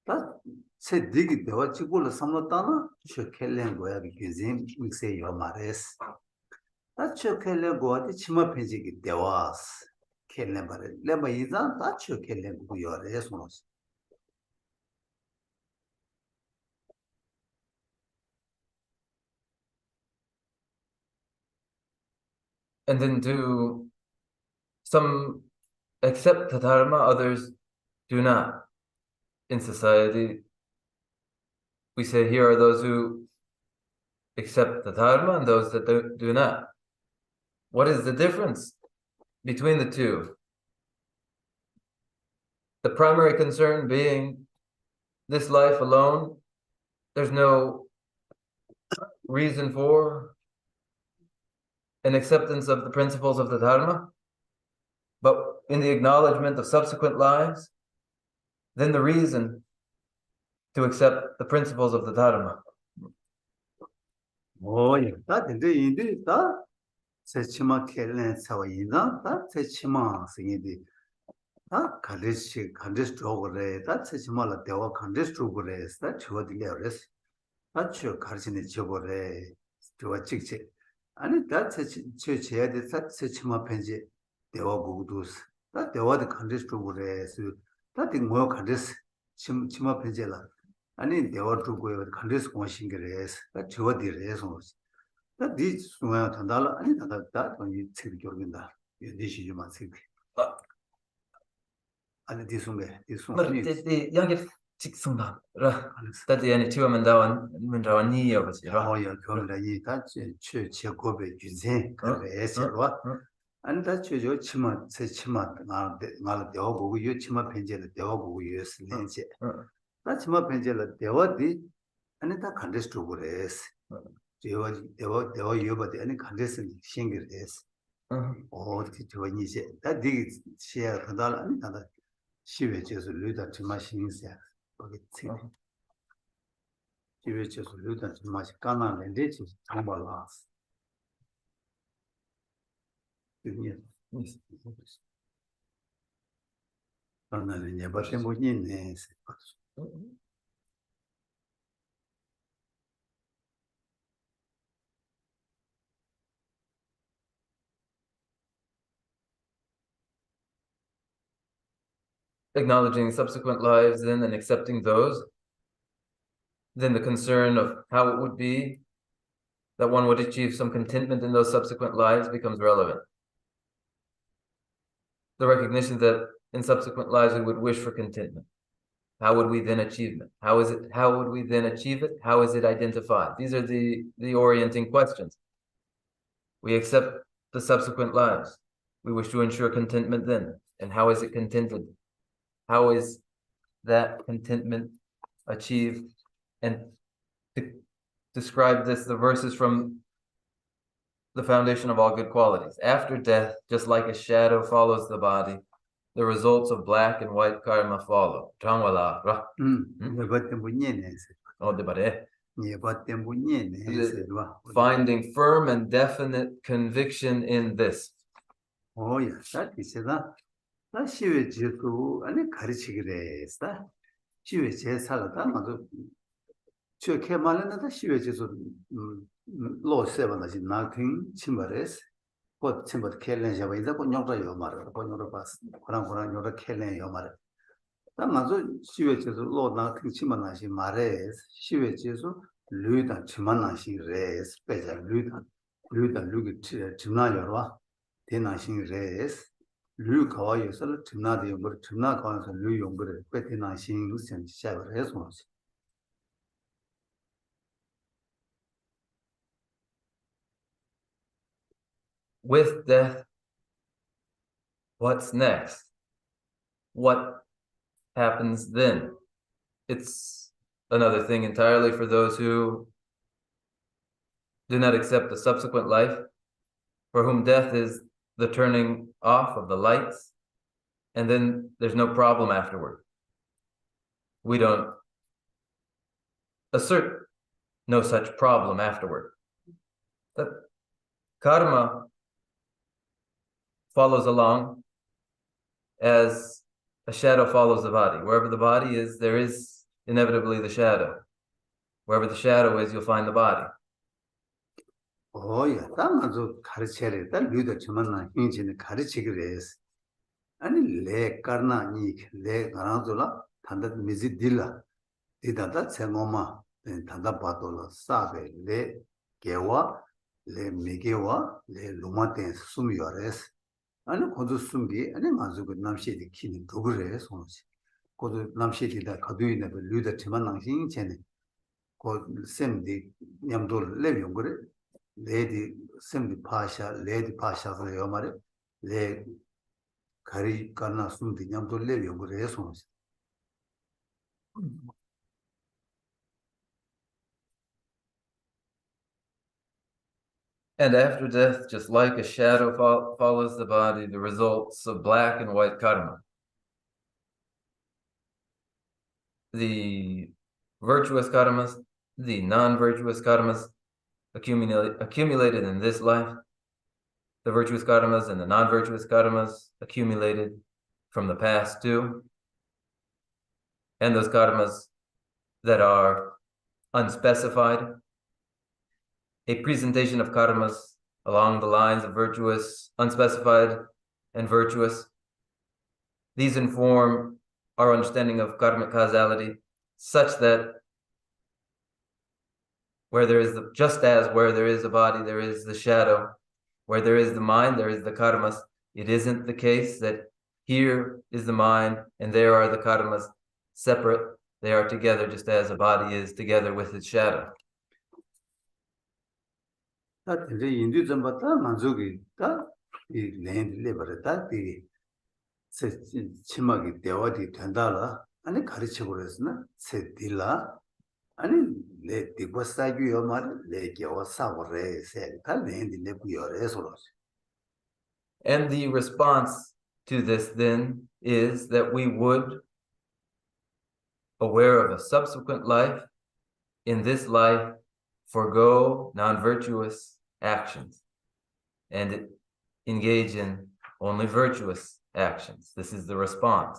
다 세디기 대화 지고를 삼았다나 추케 랭고야 기진 믹세요 말스 다쳐 켈레 고아디 치마 편지기 대화스 켈레 바레 레바 이자 다쳐 켈레 고요레 소노스 And then do some accept the dharma, others do not. In society, we say here are those who accept the dharma and those that do not. What is the difference between the two? The primary concern being this life alone, there's no reason for an acceptance of the principles of the dharma, but in the acknowledgement of subsequent lives, then the reason to accept the principles of the dharma. Oh, yeah, that indeed, that Sechima Kellen Sawina, that Sechima singing that Kandis Drogore, that Sechimala Deva Kandis Drogores, that Chuvadilaris, that your Karsini Chogore, to a chick. And that church had that Sechima Penji, Deva Gudus, that Deva the Kandis Drogores, that in more Kandis Chima Penjela. And in Deva Drugo, Kandis washing grace, that Chuvadi reasons. That these swim Tandala, and that when you take your window, you dish you must think. And this one, the younger Chixunda, that the any two women down, Mindawan Ni of us. Oh, yeah, come that church, Kobe, Juzin, and that church, Chima, say Chima, now the Obu, you Chima Penjel, the Obu, use Lindsay. That's Chima Penjel, the Odi, and it can't distribute is. They were you, but any condition single is. Oh, that dig share Kadala and other. She will just loot at machines there. She will just loot at much canal and ditches, tumble loss. Acknowledging subsequent lives then and accepting those, then the concern of how it would be that one would achieve some contentment in those subsequent lives becomes relevant. The recognition that in subsequent lives we would wish for contentment. How would we then achieve it? How would we then achieve it? How is it identified? These are the orienting questions. We accept the subsequent lives. We wish to ensure contentment then. And how is it contented? How is that contentment achieved? And to describe this, the verses from the foundation of all good qualities. After death, just like a shadow follows the body, the results of black and white karma follow. Finding firm and definite conviction in this. Oh, yes, that is that. That she will just go and Karichigres. She will say Salata. She came on that she will just law 7 as in nothing, Chimbares. What Chimba Kellen Javida, Ponyoka Yomar, Ponyoka Pass, Koran Kellen Yomar. That Mazo, she will just law nothing Chimanashi Mares. She will just Luda Chimanashi res, better Luda Chimna Yorwa, Tenashing res. Lu Kawaii, so Timna the Yumber, Timna Kawans and Lu Yumber, Petina Shings and Shaver Resmos. With death, what's next? What happens then? It's another thing entirely for those who do not accept the subsequent life, for whom death is the turning off of the lights, and then there's no problem afterward. We don't assert no such problem afterward. That karma follows along as a shadow follows the body. Wherever the body is, there is inevitably the shadow. Wherever the shadow is, you'll find the body. Oh, yeah, that Mazo Karicheri, that Luda Chimana Hinch in the Karichigres. And Le Karna Nik, Le Garanzola, Tanda Mizidilla, Dida Semoma, then Tanda Batola, Sabe, Le Gewa, le megewa le lumaten sum yores 아니 고도 숨기 아니 가지고 남시디 키는 도그래 손지 고도 남시디다 가두이네 류다 팀만 낭신 전에 고 셈디 냠도 레비온 그래 레디 셈디 파샤 레디 파샤서 요 말에 레 가리 가나 숨디 냠도 레비온 그래 손지 And after death, just like a shadow follows the body, the results of black and white karma. The virtuous karmas, the non-virtuous karmas accumulated in this life, the virtuous karmas and the non-virtuous karmas accumulated from the past too, and those karmas that are unspecified, a presentation of karmas along the lines of virtuous, unspecified, and virtuous. These inform our understanding of karmic causality such that just as where there is a body, there is the shadow, where there is the mind, there is the karmas. It isn't the case that here is the mind and there are the karmas separate. They are together just as a body is together with its shadow. 다 이제 인도 좀 봤다 만족이 다이 랜드레 버렸다 이 치마기 대화디 된다라 아니 가르쳐 버렸으나 세딜라 아니 레 디버사기요 말 레게와 사버레 세다 랜드레 부여래서 And the response to this then is that we would, aware of a subsequent life, in this life, forego non-virtuous actions and engage in only virtuous actions. This is the response.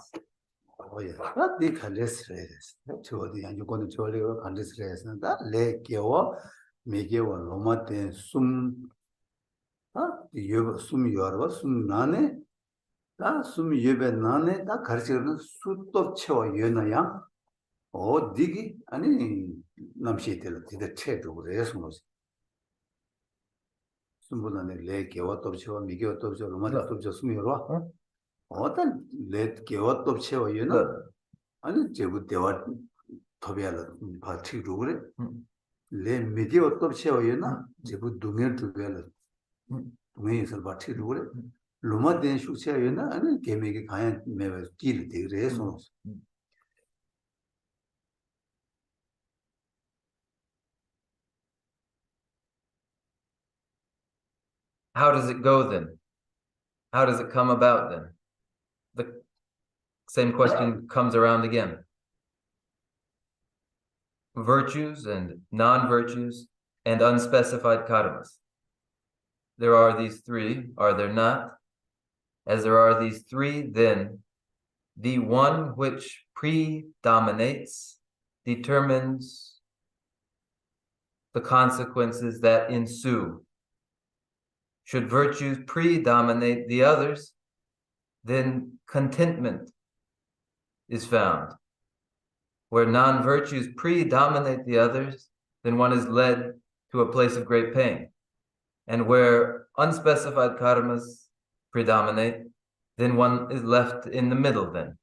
Oh yeah, that the calestres. 저디 안주권은 저리가 calestres는 다 레게와 메게와 로마테 이거 숨 열어 숨 나네 숨 예배 나네 다 가르치는 수도 채워 연어야 디기 아니 남시들 되게 체도 그래서 뭐지 숨보다는 레게와 또 채워 미게와 또 채워 로마테 또 채워 숨 열어 어떤 레게와 또 채워 연어 아니 제부 대화 더비알 바티로 그래 레 미게와 또 채워 연어 제부 동일 두별 동의에서 바티로 그래 로마된 숙제였나 아니 개미게 가야 매번 길 되래서 How does it go then? How does it come about then? The same question comes around again. Virtues and non-virtues and unspecified karmas. There are these three, are there not? As there are these three, then the one which predominates determines the consequences that ensue. Should virtues predominate the others, then contentment is found. Where non-virtues predominate the others, then one is led to a place of great pain. And where unspecified karmas predominate, then one is left in the middle then.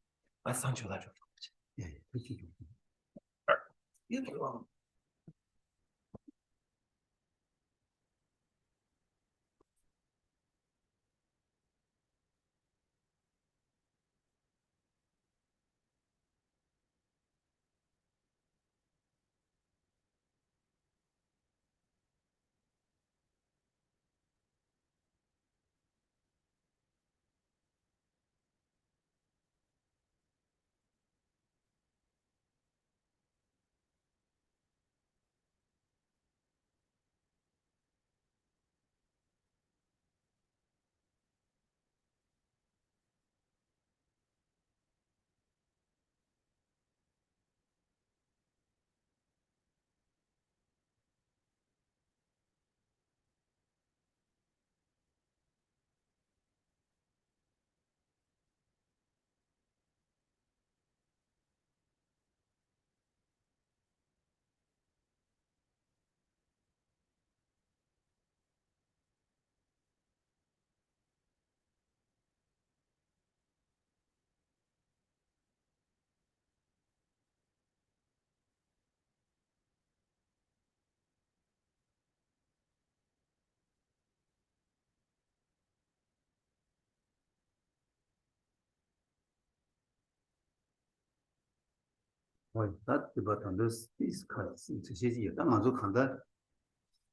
that but on this cuts into city that manzo kanda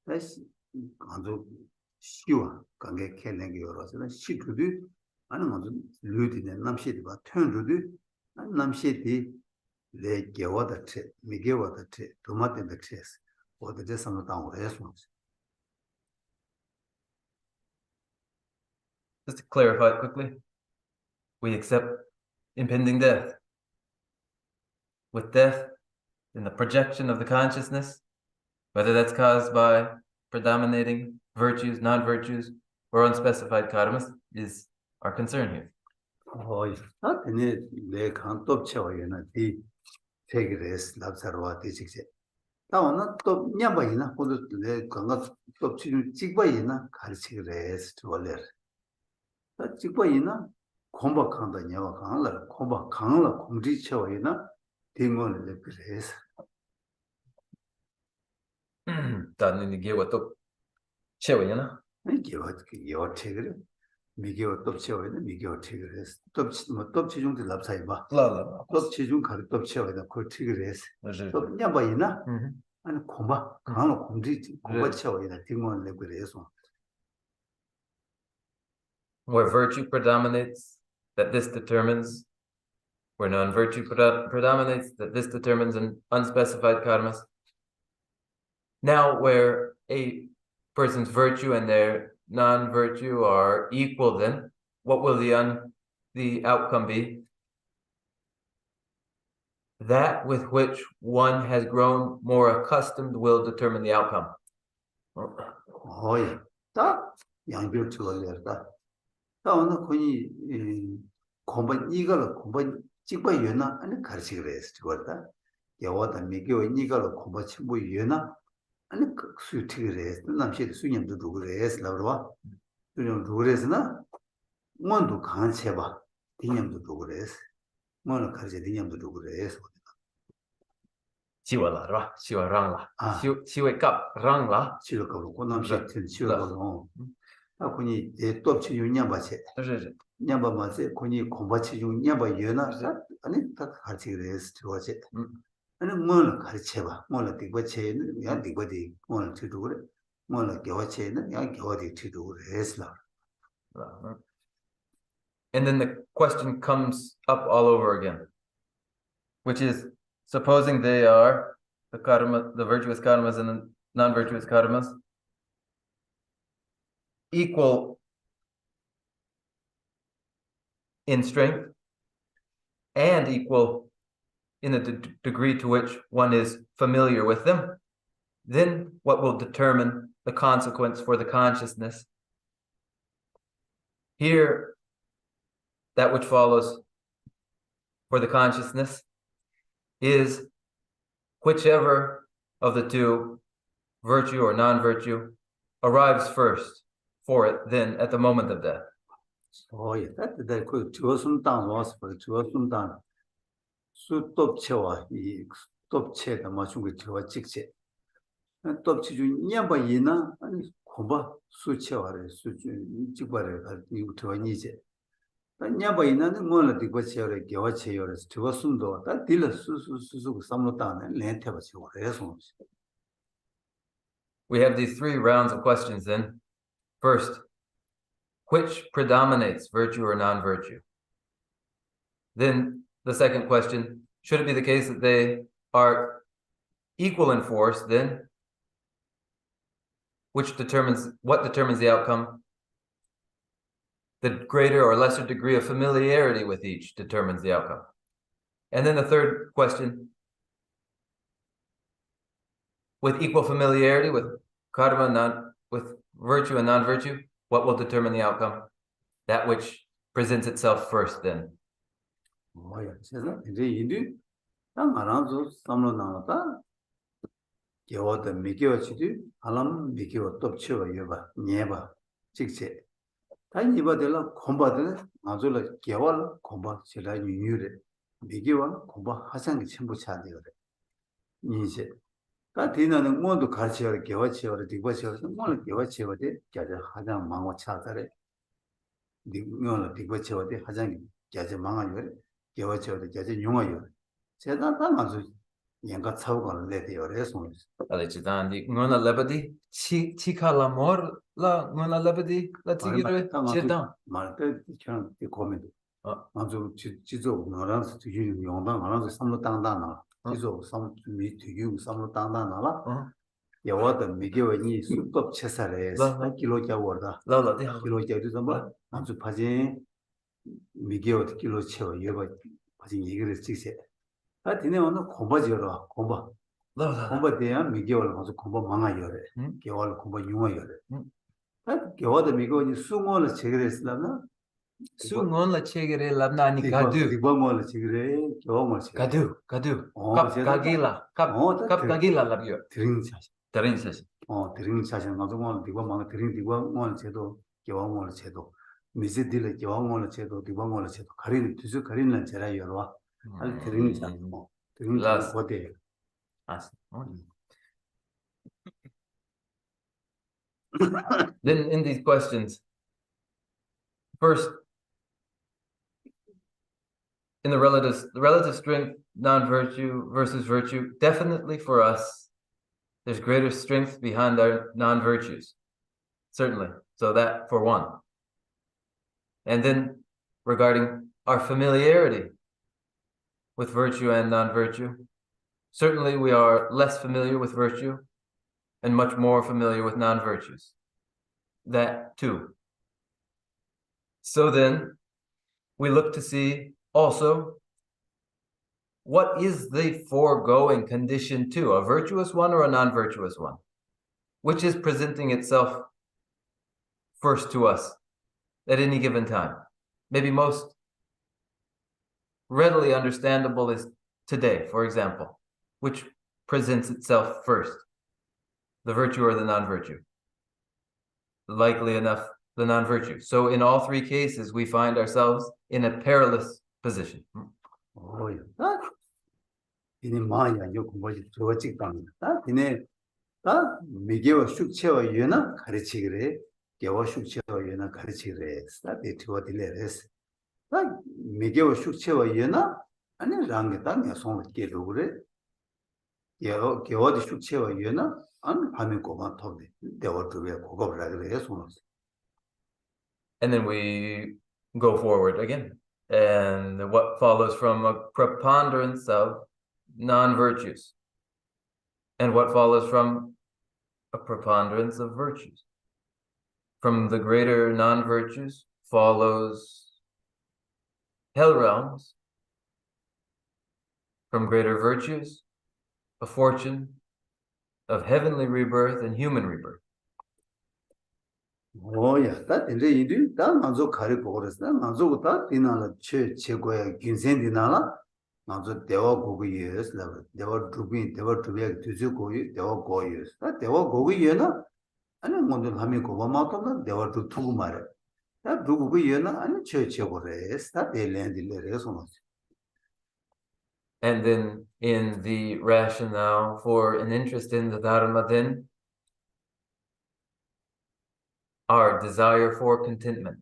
that's manzo shiwa kange keleng yoro so shi tudu ana manzo lüdine namshi ba tön rudu namshi di le gewa da te migewa da te tomate da tes or the just some down response. Just to clarify quickly, we accept impending death. With death in the projection of the consciousness, whether that's caused by predominating virtues, non-virtues, or unspecified karmas, is our concern here. Oh, that ne le kan top chewa yena di take res labsarwa di sikse. Ta ona top nyamba yena kodo le kanga top chi chigba yena kharchi res toler. Ta chigba yena komba kanda nyawa kanga komba kanga komji chewa yena dingon le res. Ta ni gewa top chewa yena. gewa take 미개와 떡치어야 미개와 티그레스 떡치 뭐 떡치 중도 납사이 봐 떡치 중 가르 떡치어야 그 티그레스 또 냐바이나 아니 고마 강로 공지 고바 치어야 딩원 레그레서 where virtue predominates that this determines where non-virtue predominates that this determines an unspecified karmas. Now where a person's virtue and their non-virtue are equal, then what will the outcome be? That with which one has grown more accustomed will determine the outcome. Oh yeah, 다 양별 처리했다. 다 오늘 거기 공부 이거를 공부 찍바 유나 아니 가르치 그랬어. 저거다. 여와다 미교 이거를 공부 친구 유나 아니 그 수티그레스 남시 수님도 누구레스 라브와 수님 누구레스나 뭔도 간체 봐 디님도 누구레스 뭐는 가르치 디님도 누구레스 치와라 치와랑라 치웨캅 랑라 치료가로 고남시 치료가로 아 군이 톱치 유냐바체 냐바마세 군이 공부치 유냐바 유나 아니 다 가르치 그레스 저거지 아니 뭐는 가르쳐 뭐는 디고체는 야 디고디 뭐는 뒤도래 뭐는 겨와체는 야 겨와디 뒤도래 했어. And then the question comes up all over again, which is supposing they are the karma, the virtuous karmas and the non-virtuous karmas equal in strength and equal in the degree to which one is familiar with them, then what will determine the consequence for the consciousness? Here, that which follows for the consciousness is whichever of the two, virtue or non-virtue, arrives first for it then at the moment of death. Oh, yeah, that could 주었음 땅 was for 주었음 땅 수톱체와 이 톱체가 맞춘 거 들어와 찍체. 톱체 중 냐바이나 아니 고바 수체와래 수주 찍바래 이거 들어와 니제. 냐바이나는 뭐는 디고체와래 겨와체와래 주었음도 다 딜 수수 삼로 땅에 렌테바 치와래서. We have these three rounds of questions then. First, which predominates, virtue or non-virtue? Then the second question, should it be the case that they are equal in force, then what determines the outcome? The greater or lesser degree of familiarity with each determines the outcome. And then the third question, with equal familiarity with karma, with virtue and non-virtue, what will determine the outcome? That which presents itself first then. 뭐야, 세상 이제 이들 딱 알아서 삼로 나왔다. 겨워도 미겨치지 알람 미겨 덮치워 여봐 녀봐 직체 다 이바들라 콤바들 아주라 겨월 콤바 지라 유유래 미겨와 콤바 하상이 전부 차대요. 이제 다 뒤나는 모두 가르쳐야 겨워치워 디고치워 뭐는 겨워치워 돼 겨자 하장 망고 차다래 니는 디고치워 돼 하장이 겨자 망아요 겨워치워 돼 겨자 용아요 제가 다 아주 연가 차고는 내대요. 그래서 Alicitandi, ngona lebedi, chica l'amor, ngona lebedi, la 얼마 tigre, 딱 아주 chedam. 말때 저는 이 고민도 아주 지조 나라서 되게 용당 하나서 삼로 땅다나 지조 삼 미티유 삼로 땅다나라 여와도 미개원이 수법 체살에 킬로 잡어다 킬로 잡어서 뭐 아주 파지 미개원 킬로 채워 여봐 파지 얘기를 찍세 아 디네 오늘 공부지어라 공부 대한 미개원 아주 공부 망아요래 개월 공부 용어요래 아 개월도 미개원이 수모를 제거했으려나 Su ngon la chegere labna ni gadu. 디바모를 지그래 겨워을 지그래 Gadu. 제가 Kap kagila labio. 드링 사실 Terin says. 드링 사실 나중에 디바모를 드링 디바모를 제도 겨워을 제도 미지딜의 겨워을 제도 디바모를 제도 가리는 두수 가리는 제라 여러와 할 드링 사실 드링 사실 거대 Then in these questions, first, in the relative strength, non-virtue versus virtue, definitely for us, there's greater strength behind our non-virtues. Certainly. So that for one. And then regarding our familiarity with virtue and non-virtue, certainly we are less familiar with virtue and much more familiar with non-virtues. That too. So then we look to see also, what is the foregoing condition to, a virtuous one or a non-virtuous one? Which is presenting itself first to us at any given time? Maybe most readily understandable is today, for example, which presents itself first, the virtue or the non-virtue? Likely enough, the non-virtue. So in all three cases, we find ourselves in a perilous position. 이네 마야 요 공부지 저직 당. 이네 다 미개와 숙체와 유나 가르치기래. 개와 숙체와 유나 가르치기래. 다 대투와 딜레레스. 다 미개와 숙체와 유나 아니 랑게 땅에 손을 깨도 그래. 개와 숙체와 유나 안 밤에 고만 터데. 대와 두에 고급을 그래 손을. And then we go forward again. And what follows from a preponderance of non-virtues? And what follows from a preponderance of virtues? From the greater non-virtues follows hell realms. From greater virtues, a fortune of heavenly rebirth and human rebirth. 야, 다 근데 이들 다 만족 가리고 그랬어. 만족다 디나라 최고야 균생 디나라 만족 대화 고기였어. 대화 두비야 두주 고기 대화 고기였어. 대화 고기였나? 아니 먼저 하면 고가 맞다. 대화 두고 말해. 다 두고 고기였나? 아니 최고래서 다 델랜딜레서. And then in the rationale for an interest in the Dharma, then our desire for contentment.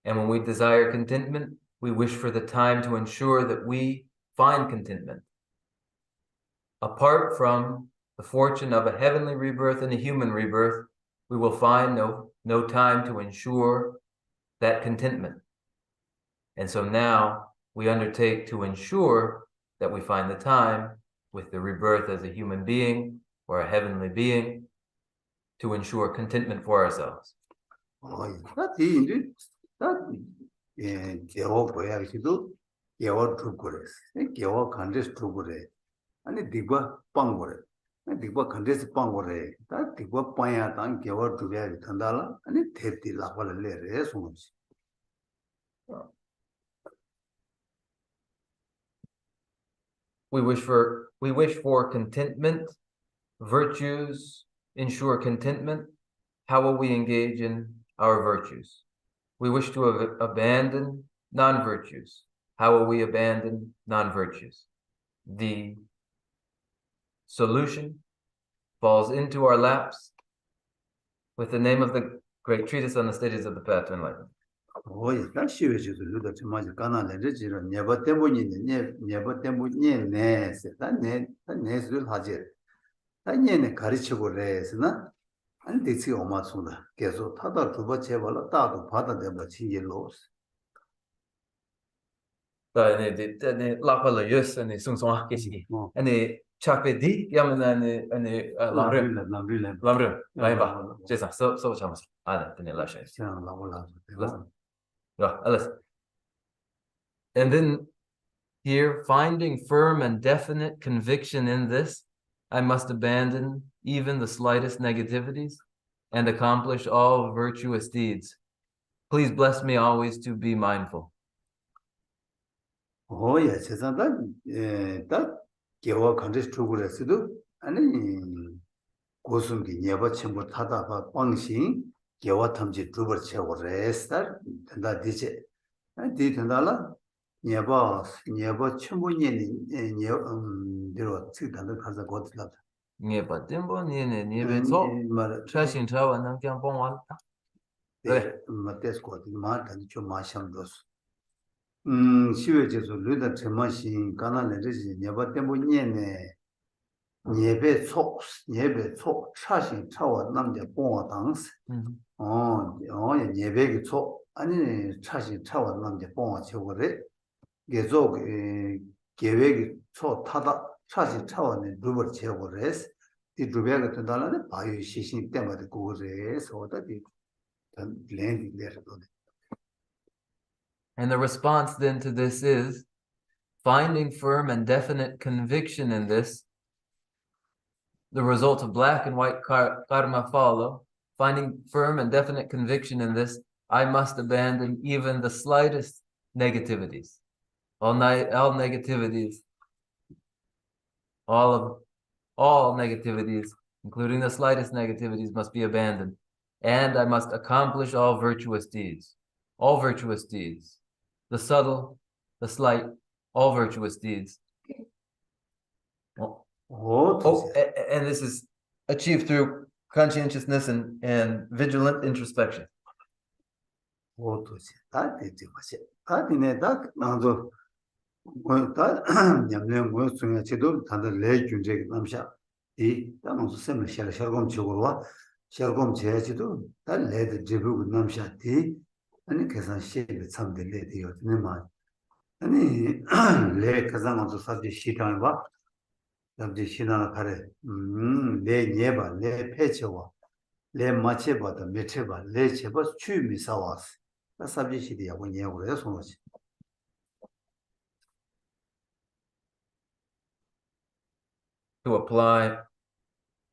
And when we desire contentment, we wish for the time to ensure that we find contentment. Apart from the fortune of a heavenly rebirth and a human rebirth, we will find no time to ensure that contentment. And so now we undertake to ensure that we find the time with the rebirth as a human being or a heavenly being to ensure contentment for ourselves. 개와 고야기도 개와 두고래서 개와 간데스 두고래 아니 디바 빵고래 디바 간데스 빵고래 다 디바 빵야 단 개와 두야 탄달라 아니 테티 라발레레 소노시 We wish for contentment, virtues ensure contentment. How will we engage in our virtues? We wish to abandon non-virtues. How will we abandon non-virtues? The solution falls into our laps with the name of the great treatise on the stages of the path to enlightenment. 오이 다 시외지도 루다 정말 가난한 레지로 네버 때문에 네버 때문에 네세 다네 네스를 하지 다네네 가르치고 레스나 안 되지 오마송다 계속 타다 두 번째 벌로 따도 받아내 뭐 진일로 네 라팔 예스 네 송송 계시기 아니 차페디 야면 아니 람렘 남빌렘 람렘 라이바 라고 제사 서 참았어 네 라셔 참 라고 let's let's and then here finding firm and definite conviction in this I must abandon even the slightest negativities and accomplish all virtuous deeds. Please bless me always to be mindful. 오예 세상다 다 개와 컨테스트 그랬어도 아니 고승기 예버 첨부 타다 봐 방신 개와 탐지 두벌 채워 레스터 된다 디제 디 된다라 예버 첨부년이 예로 측단을 가서 거들다 Nieba dimbo niebe so trashin trawa nam kyang pong wan. 네 맞대스 거들 마단 좀 마샴도스 시외제소 르다 제마신 가나레지 예버 때문에 예배 초 차신 차와 남자 봉화 당스 예배기 초 아니 차신 차와 남자 봉화 최고래 계속 계획이 초 타다 차신 차와는 루버 최고래스 이 루베가 된다는 바유 시신 때마다 고래서 어디 랜딩 내려도 And the response then to this is finding firm and definite conviction in this. The results of black and white karma follow. Finding firm and definite conviction in this, I must abandon even the slightest negativities. All negativities, all negativities, including the slightest negativities, must be abandoned. And I must accomplish all virtuous deeds. All virtuous deeds. The subtle, the slight, all virtuous deeds. And this is achieved through conscientiousness and vigilant introspection. 남지 신하나 가래 내 예바 내 패쳐와 내 마체바다 메체바 내 제바 취미 사와스 나 sab지시디야 고 예고래 손어지 To apply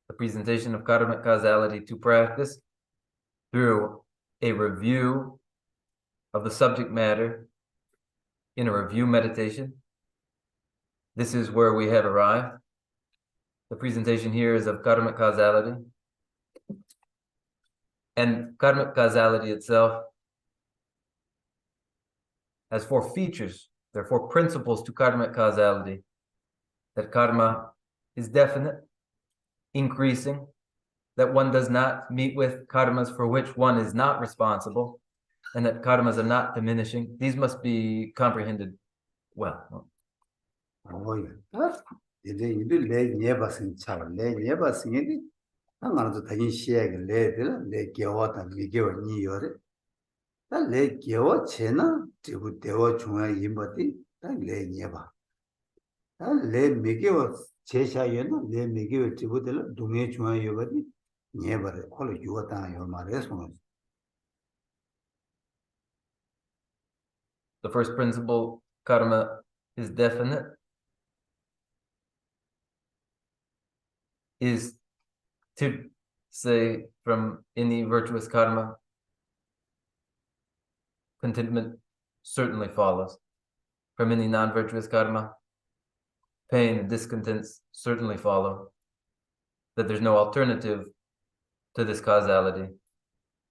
the presentation of karmic causality to practice through a review of the subject matter in a review meditation. This is where we have arrived. The presentation here is of karmic causality. And karmic causality itself has four features. There are four principles to karmic causality. That karma is definite, increasing, that one does not meet with karmas for which one is not responsible, and that karmas are not diminishing. These must be comprehended well. 이제 이들 내 예바신 차와 내 예바신이 당하나도 다긴 시에게 내들 내 개와다 미개와 니요래 다내 개와 제나 지구 대와 중앙 임바디 다내 예바 다내 미개와 제샤에는 내 미개와 지구들 동해 중앙 요바디 예바래 콜로 유가다 요 말에서 The first principle, karma is definite, is to say from any virtuous karma, contentment certainly follows. From any non-virtuous karma, pain and discontents certainly follow. That there's no alternative to this causality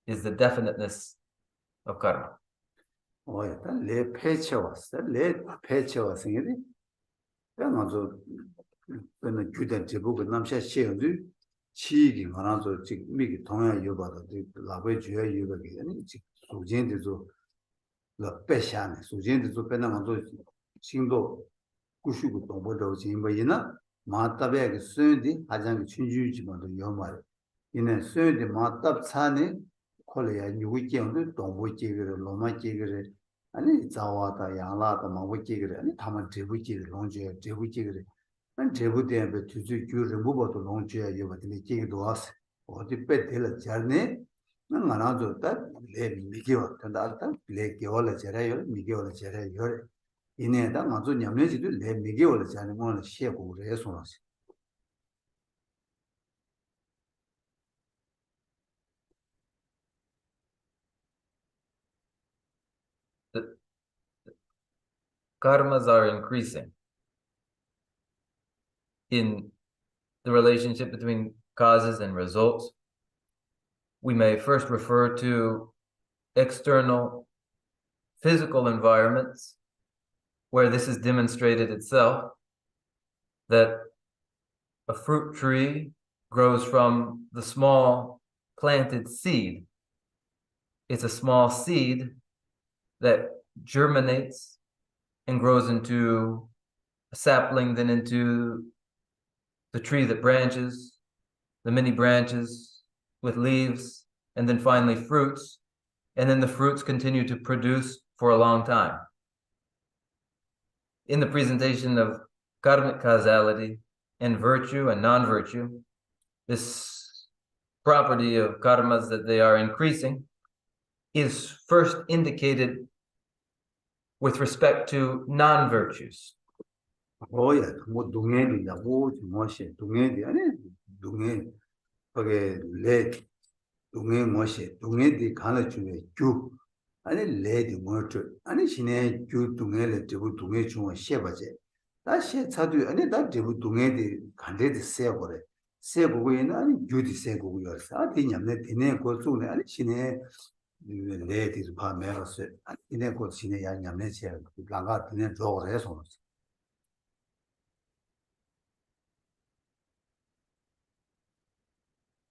is the definiteness of karma. 일단 내 패쳐왔어. 내 패쳐왔으니 그냥 아주 그는 규된 제보가 남샤 시어도 치기 말아서 지금 미기 동양 유바도 라베 주야 유바기 아니 지금 소진데도 了白下呢，首先就是白那么做行动，故事个动不着急，为呢，马达别个孙的，还将个春秋基本都要嘛，因为孙的马达差呢，后来呀，你会见到动物这个人，罗马这个人，你早啊的、养拉的嘛，会这个人，他们这会这个龙角，这会这个人，这部电影推出就是不把都龙角有把这个多少，我就白得了，家呢。那我那做的来米给我，但是他来给我了，家里有米给我了，家里有的，因为他我做娘们就来米给我了，家里我了写过来说了些。The karmas are increasing in the relationship between causes and results. We may first refer to external physical environments where this is demonstrated itself, that a fruit tree grows from the small planted seed. It's a small seed that germinates and grows into a sapling, then into the tree that branches, the many branches with leaves, and then finally fruits. And then the fruits continue to produce for a long time. In the presentation of karmic causality and virtue and non-virtue, this property of karmas that they are increasing is first indicated with respect to non-virtues. Oh yeah, mo dunge di ya, mo mo she dunge di, dunge, pake le dunge mo she, dunge di kana chume ju, le di mo chu, shine ju dunge le debu dunge chunga she bache. Da she chadu, da debu dunge di kante di se gore, se gogo ina, ju di se gogo yorsa, di nyamne dine go zu ne, shine le di pa mera se, dine go shine ya nyamne che, langa dine zogo re so.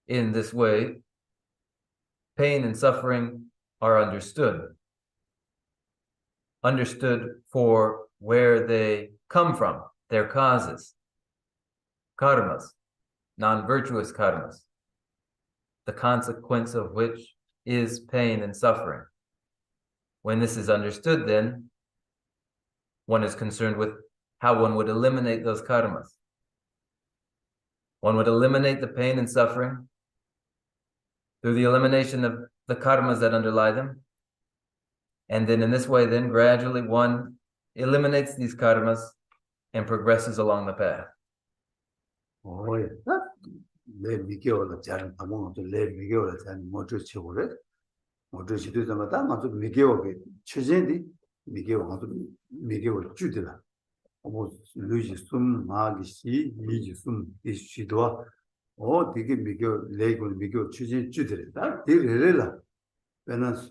In this way, pain and suffering are understood for where they come from, their causes, karmas, non-virtuous karmas, the consequence of which is pain and suffering. When this is understood, then one is concerned with how one would eliminate those karmas. One would eliminate the pain and suffering through the elimination of the karmas that underlie them. And then in this way, then gradually one eliminates these karmas and progresses along the path. Oh, yeah. Le Miguel la jan among the Le Miguel la jan motor chore. Motor chidu the mata, not Miguel ke Chizendi, Miguel want to Miguel Judilla. Almost Luigi Sum Magisi, Luigi Sum is Chidua. Oh, dig Miguel Lego Miguel Chizen Judilla. That did Rela. Venas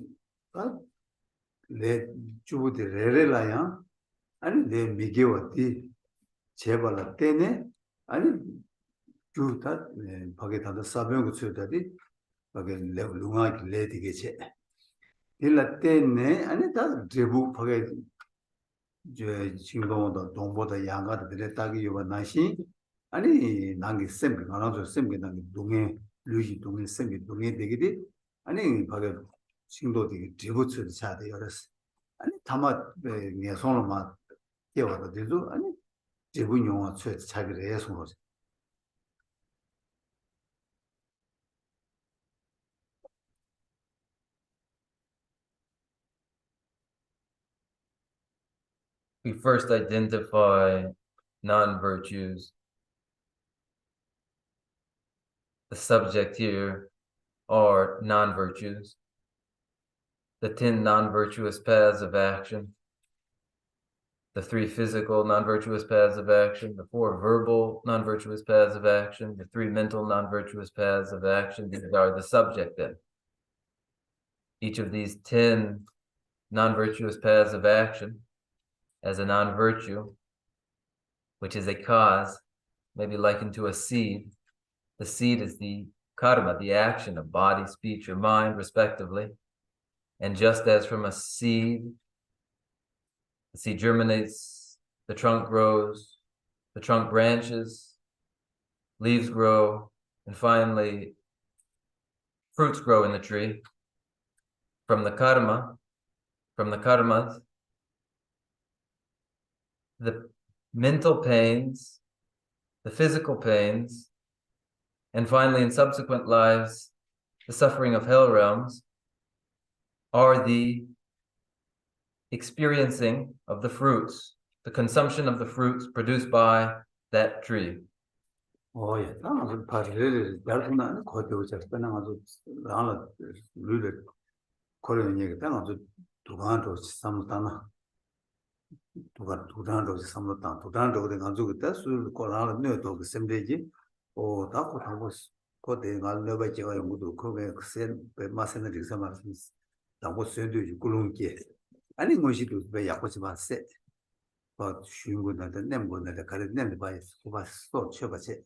Le Jude Rela ya, and Le Miguel di Chevala Tene, and 주다 밖에 다다 사병 그쳐다디 밖에 룽아 레디게체 일라 때네 아니 다 제부 밖에 저 진동도 동보다 양가도 그래 딱이 요바 나시 아니 난게 셈게 나나도 셈게 난게 동에 류지 동에 셈게 동에 되기디 아니 밖에 진도디 제부처 차대 열었어 아니 다마 내 손으로 막 깨워도 되도 아니 제부 용어 처 차기를 해서 We first identify non-virtues. The subject here are non-virtues, the 10 non-virtuous paths of action, the 3 physical non-virtuous paths of action, the 4 verbal non-virtuous paths of action, the 3 mental non-virtuous paths of action. These are the subject then. Each of these 10 non-virtuous paths of action as a non-virtue, which is a cause, may be likened to a seed. The seed is the karma, the action of body, speech, or mind, respectively. And just as from a seed The seed germinates, the trunk grows, the trunk branches, leaves grow, and finally fruits grow in the tree. From the karmas, the mental pains, the physical pains, and finally in subsequent lives, the suffering of hell realms are the experiencing of the fruits, the consumption of the fruits produced by that tree. Oh yeah, that's parallel. That's not quite the same. But now that's another really Korean 얘기. that's 두간도 삼다나. 두간도 삼다. 두간도 그 가지고 that's 코로나 뇌도 그 셈되지. 다고 하고 거대 갈려봐 제가 연구도 그게 그센 배마세는 리사 말씀. 다고 쇠도 굴lun게. 아니 뭐시도 왜 약고지 마세. 슈군한테 냄군한테 가르 냄 봐야 그거 또 쳐봐지.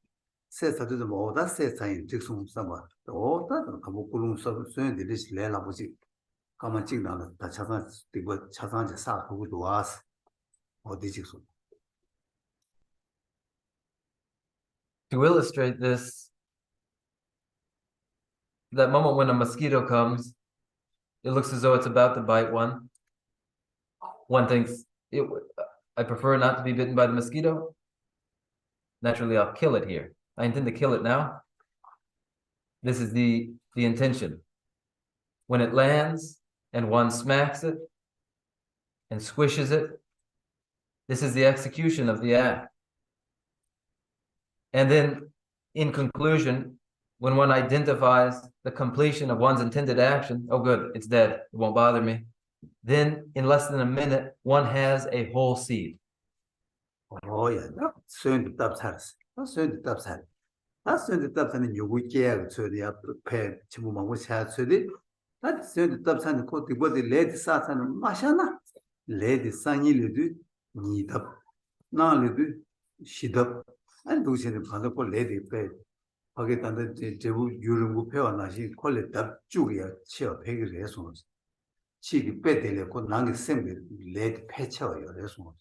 세사도 뭐다 세사인 직송 삼아 오다 가고 꿀ung 소소에 들리지 내라 보지 가만 찍나는 다 차상 이거 차상제 사 그거 와서 어디 직송 To illustrate this, that moment when a mosquito comes, it looks as though it's about to bite one. One thinks, I prefer not to be bitten by the mosquito. Naturally, I'll kill it here. I intend to kill it now. This is the intention. When it lands and one smacks it and squishes it, this is the execution of the act. And then, in conclusion, when one identifies the completion of one's intended action, oh good, it's dead, it won't bother me. Then, in less than a minute, one has a whole seed. Oh yeah, soon the tabs. Soon the tabs. Soon the tabs and you will get to the pair Chimuma which had to the that's soon the tabs and the body lady sat and mashana. Lady Sani Lidu, need up. Now Lidu, she up. And do see the wonderful lady pay. Forget under the Jebu Yurungu Peona, she call it that Julia, chill peg resons. She bedele could not assembly late patch or your resons.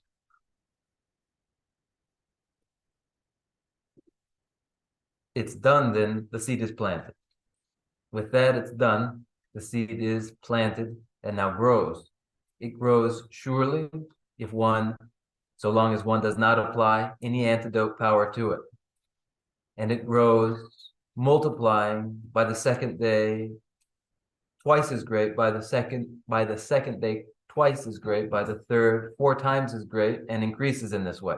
It's done, then the seed is planted. With that, it's done. The seed is planted and now grows. It grows surely if one, so long as one does not apply any antidote power to it. And it grows, multiplying by the second day, twice as great, by the second day, twice as great, by the third, 4 times as great, and increases in this way.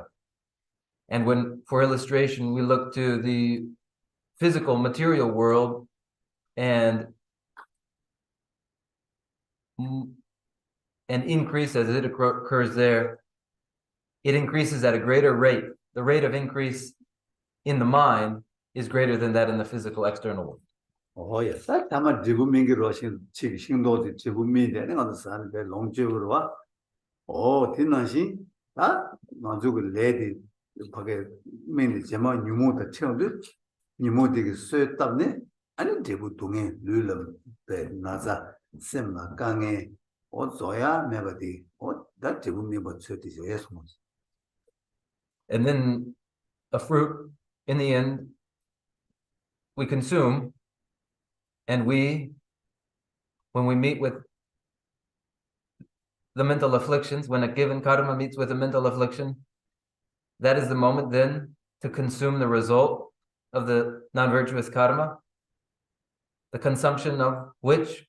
And when, for illustration, we look to the physical material world and an increase as it occurs there, it increases at a greater rate. The rate of increase in the mind is greater than that in the physical external world. Oh yes, that time at Jibumingi Russian chick, Shindo, Jibumi, the other son, the long Jibua. Oh, Tinashi, Nazu lady, forget mainly Jama, you move the children, you move the sweat up ne, and Jibu Tungi, Lulam, the Naza, Semna, Gange, or Zoya, never the, or that Jibumi but 30 years. And then a fruit, in the end, we consume, and when we meet with the mental afflictions, when a given karma meets with a mental affliction, that is the moment then to consume the result of the non-virtuous karma, the consumption of which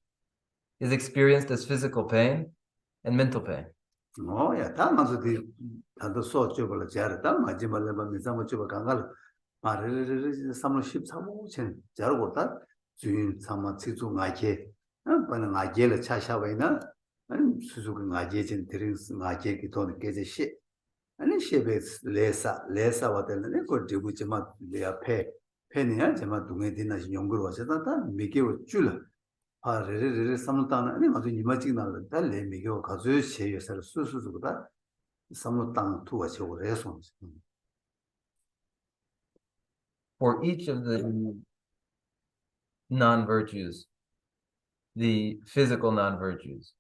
is experienced as physical pain and mental pain. Oh yeah, that must be the sort of a jar, that might be some of a kangal. Some ship some ocean, Jargota, June, some Tizu Nike, and Nagela Chashavena, and Suzuki Nage and drinks Nage on get a ship. And then she is lessa, what they could do which they are pay. Penny and Jama to make in as younger was at that time, make you Jula. Samutana, and imagine that let me go, Kazu, say yourself, Suzuka, Samutang to us your lessons. For each of the non-virtues, the physical non-virtues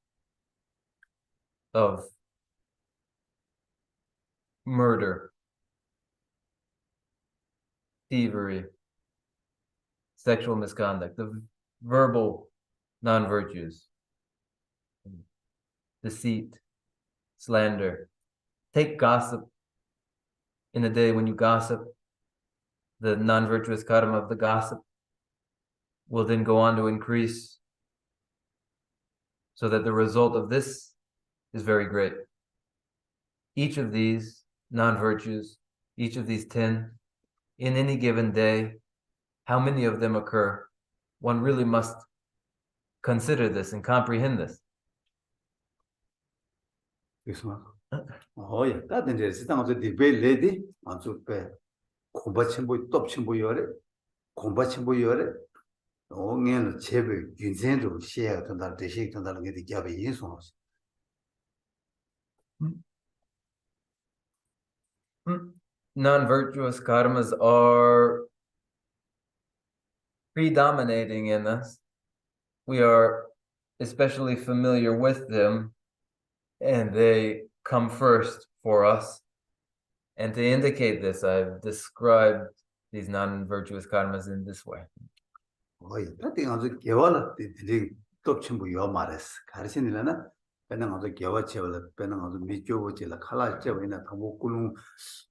of murder, thievery, sexual misconduct, the verbal non-virtues, deceit, slander. Take gossip. In a day when you gossip, the non-virtuous karma of the gossip will then go on to increase, so that the result of this is very great. Each of these non-virtues, each of these 10, in any given day, how many of them occur? One really must consider this and comprehend this. Oh yeah, that is the debate lady on to pay. 공부침부 top 침부 요래 공부침부 요래 오늘 제배 윤센도 시야 된다 대식 된다는 게 기업의 인수 Non-virtuous karmas are predominating in us. We are especially familiar with them, and they come first for us. And to indicate this, I've described these non-virtuous karmas in this way. 어이 다들 아주 개월을 되게 top 침부 요 말했어 가르치니라나 배는 아주 개월 채월 배는 아주 미교고지라 칼라 채워이나 당고 꿀ung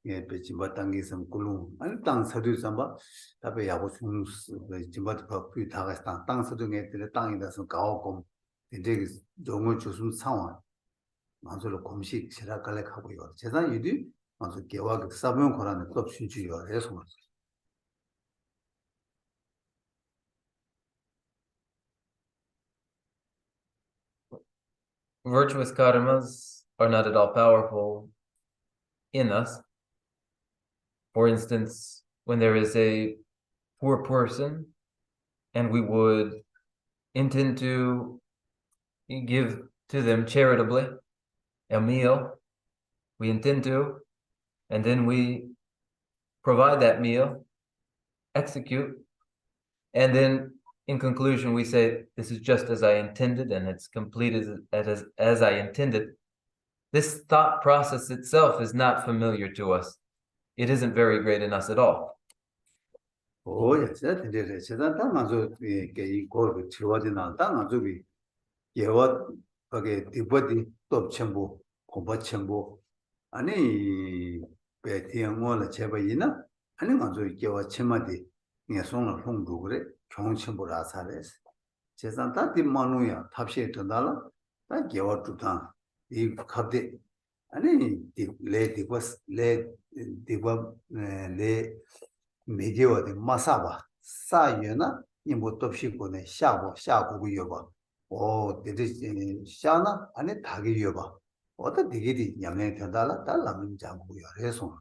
예 배지 뭐 당기선 꿀ung 아니 땅 서두 삼바 답에 야고 좀 지마도 바쁘 다가 땅 서두에 들 땅이라서 가오고 이제 정을 주순 상황 만들어 공식 시작할래 하고요 재산 유디 아주 개월 사병 거라는 또 신주요 해서 Virtuous karmas are not at all powerful in us. For instance, when there is a poor person and we would intend to give to them charitably a meal, we intend to, and then we provide that meal, execute, and then in conclusion we say, this is just as I intended and it's completed as I intended. This thought process itself is not familiar to us. It isn't very great in us at all. Oh, yes, that is it. That time also we go with Chiwadina, Tang also we Yawa, okay, the body top chambo, combat chambo, any Betty and Walla Chabayina, and also Yawa Chimadi, near Sona Hong Dugre, Chong Chambo Asares. Chesanta di Manuya, Tapshe Tandala, that Yawa Tutan, the Kabde, and the lady was led the 메디어 데 마사바 사유나 임보 톱시고네 샤고 샤고 요바 오 데데 샤나 아니 다게 요바 어디 되게디 양내 된다라 달라면 잡고 요래서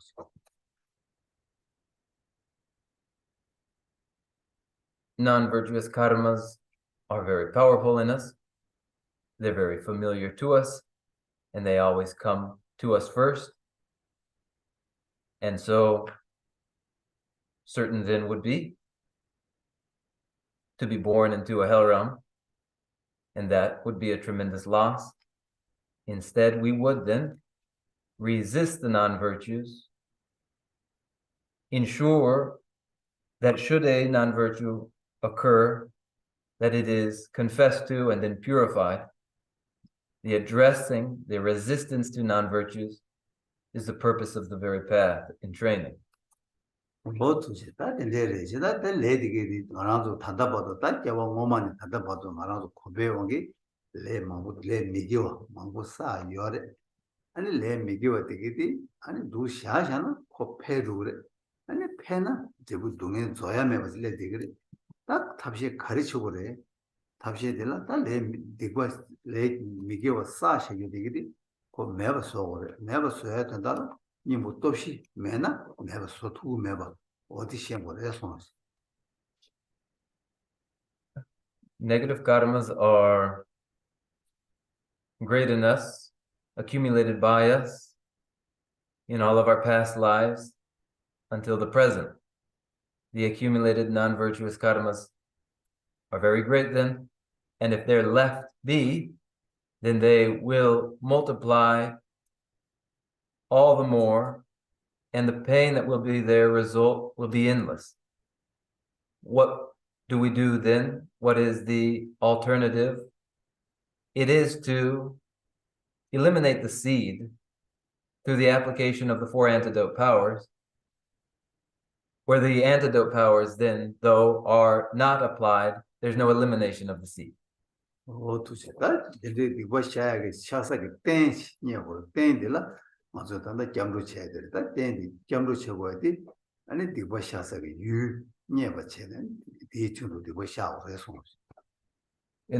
Non-virtuous karmas are very powerful in us. They're very familiar to us, and they always come to us first. And so certain then would be to be born into a hell realm, and that would be a tremendous loss. Instead, we would then resist the non-virtues, ensure that should a non-virtue occur, that it is confessed to and then purified. The addressing, the resistance to non-virtues is the purpose of the very path in training. 뭐든지 다들 내려지 다들 내디게 나라도 단답어도 딱게와 뭐만 단답어도 나라도 고배원기 레 마고 레 미디어 마고 사 요래 아니 레 미디어 되게디 아니 두샤샤나 코페루래 아니 페나 제부 동에 줘야매 버슬레 되게 딱 답시 가르쳐 그래 답시에 될라 달레 디고 레 미디어 사샤게 되게디 그 매버 소거래 매버 소야 된다 이 못도시 매나 매버 소투 매버 어디시에 뭐래서 Negative karmas are great in us, accumulated by us in all of our past lives until the present. The accumulated non-virtuous karmas are very great then, and if they're left be, then they will multiply all the more, and the pain that will be their result will be endless. What do we do then? What is the alternative? It is to eliminate the seed through the application of the 4 antidote powers, where the antidote powers then, though, are not applied, there's no elimination of the seed. In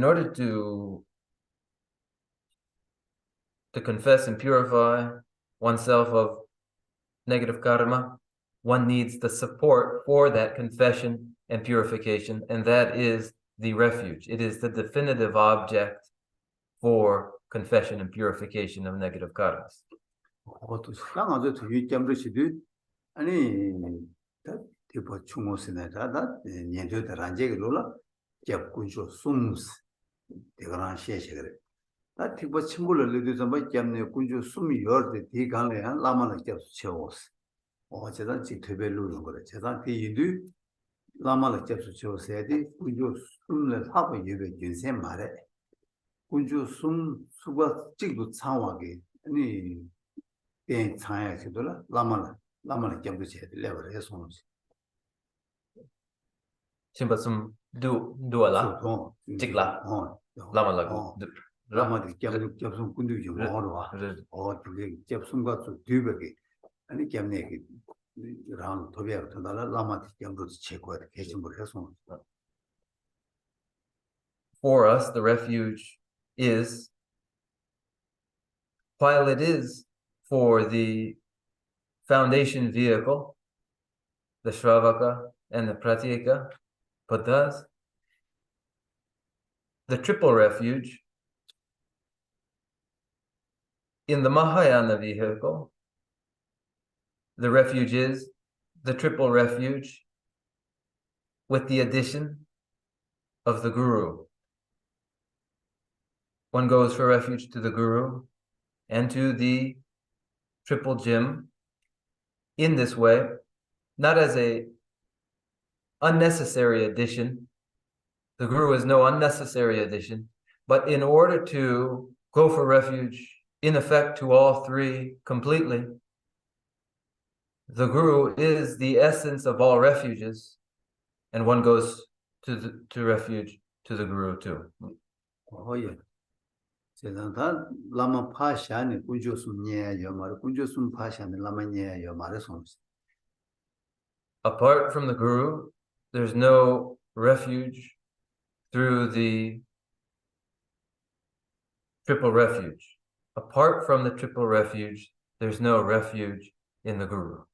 order to confess and purify oneself of negative karma, one needs the support for that confession and purification, and that is the refuge. It is the definitive object for confession and purification of negative karmas. Simbasum dua la, cik la, lama lagu. Lama di gyabsum kundu yu ngorwa, tuge gyabsum gatsu dubagi, ani gyabnegi rang tobiyak tandala lama di gyabru chekwa kechimbo resong. For us, the refuge is, while it is for the foundation vehicle, the Shravaka and the Pratyeka, Padas, the triple refuge, in the Mahayana vehicle, the refuge is the triple refuge with the addition of the Guru. One goes for refuge to the Guru and to the triple gem in this way, not as a unnecessary addition. The Guru is no unnecessary addition, but in order to go for refuge in effect to all three completely, the Guru is the essence of all refuges, and one goes to refuge to the Guru too. Oh yeah. Lama Pashani Kunjosum Nya Yomar, Kunjosum Pashani Lama Nya Yomarisons. Apart from the Guru, there's no refuge through the triple refuge. Apart from the triple refuge, there's no refuge in the Guru.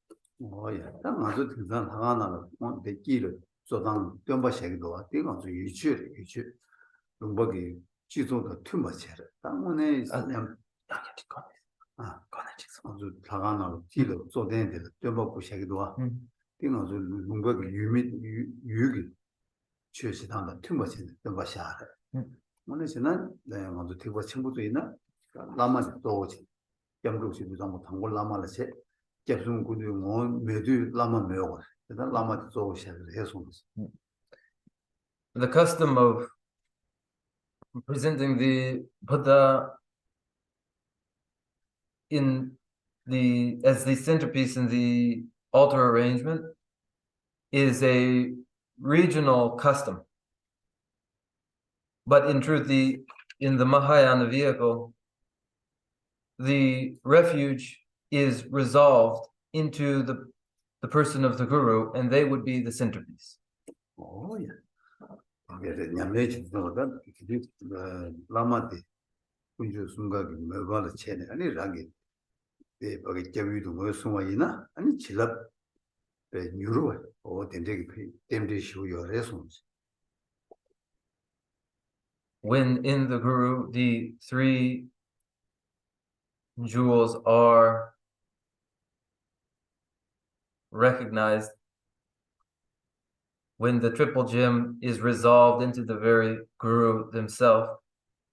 Oh yeah, that was it. Then Hana, the killer, so then Dumba Shagdo, they want to you should. Lumbagi, Chizo the too much. That one is Hagana, Tilo, so then the Dumba Shagdo, they want to Lumbagi, you choose down the too much in the Bashar. One is none, they want to take what Chimbuina, Lama Doji, Yamrusi, Tango Lama, let's say. The custom of presenting the Buddha as the centerpiece in the altar arrangement is a regional custom. But in truth, in the Mahayana vehicle, the refuge is resolved into the person of the Guru, and they would be the centerpiece. Oh yeah. Okay, the Nyamech that Lama de Kunju Sungagi Mevala Chen and Ragi. They Bagajavi to Mosumaina and Chilap the Nuru or them to show your lessons. When in the Guru, the 3 jewels are recognized, when the triple gem is resolved into the very Guru themselves,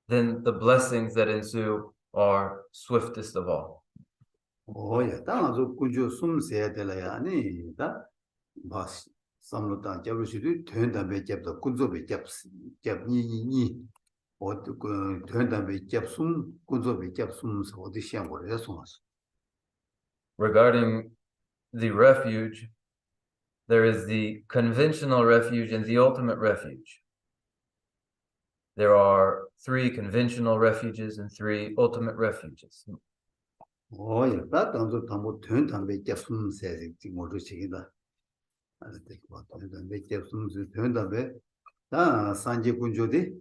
then the blessings that ensue are swiftest of all. 오야 당아서 꾸주 숨세야 되려야 아니 다 바스 삼로다 잡으시도 된다며 잡다 군조배 잡니니 어디 그 된다며 잡숨 군조배 잡숨 어디 시험 보내서 Regarding the refuge, there is the conventional refuge and the ultimate refuge. There are 3 conventional refuges and 3 ultimate refuges. 오야 다 당도 담보 된다며 잡숨세 지금 모르시기다 알았대 뭐 된다며 잡숨세 된다며 다 산지 군조디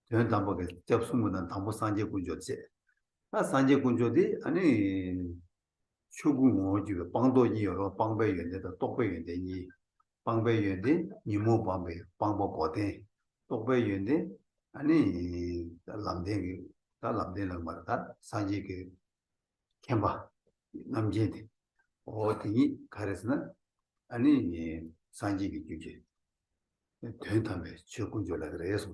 된다며 잡숨은 담보 산지 군조지 아 산지 군조디 아니 추구모지 방도이요 방배연대도 똑배연대니 방배연대 니모 방배 방법거든 똑배연대 아니 람댕이 다 람댕을 말다 산지게 캠바 남제데 어디 가르스는 아니 산지게 규제 된다며 추구조라 그래서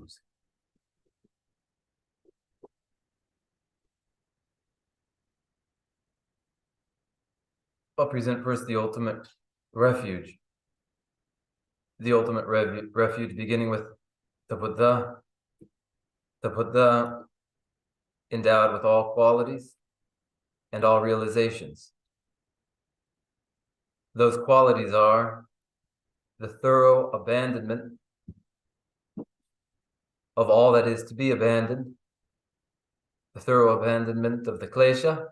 I'll present first the ultimate refuge. The ultimate refuge, beginning with the Buddha endowed with all qualities and all realizations. Those qualities are the thorough abandonment of all that is to be abandoned, the thorough abandonment of the klesha,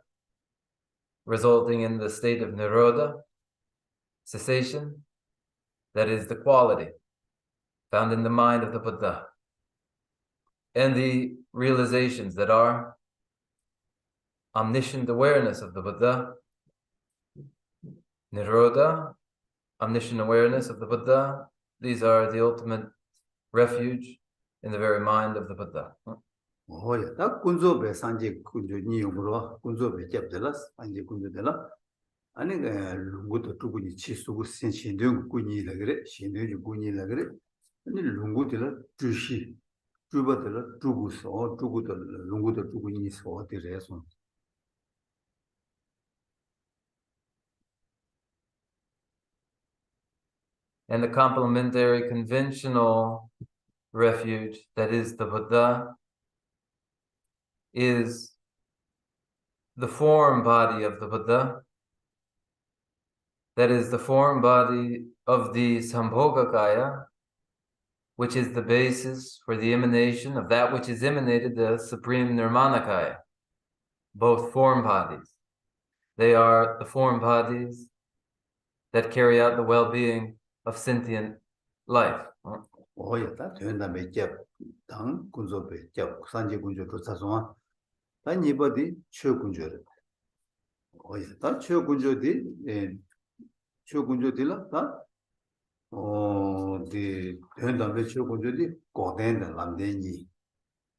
resulting in the state of nirodha, cessation, that is the quality found in the mind of the Buddha, and the realizations that are omniscient awareness of the Buddha, nirodha, omniscient awareness of the Buddha. These are the ultimate refuge in the very mind of the Buddha. 오야 다 군조배 산지 군조 니용으로 군조배 잡들라 산지 군조들라 아니 그 룽고도 두고니 치수고 신신도 군이라 그래 신도 군이라 그래 아니 룽고들라 주시 주바들라 두고서 두고도 룽고도 두고니 소들에서 And the complementary conventional refuge, that is the Buddha, is the form body of the Buddha, that is the form body of the Sambhogakaya, which is the basis for the emanation of that which is emanated, the Supreme Nirmanakaya, both form bodies. They are the form bodies that carry out the well-being of sentient life. 오야 다 된다며 잡당 군조배 잡 산지 군조도 사소한 다 니버디 최 군조를 오야 다 최군조디 최군조들라 다 디 된다며 최군조디 고된다 남대니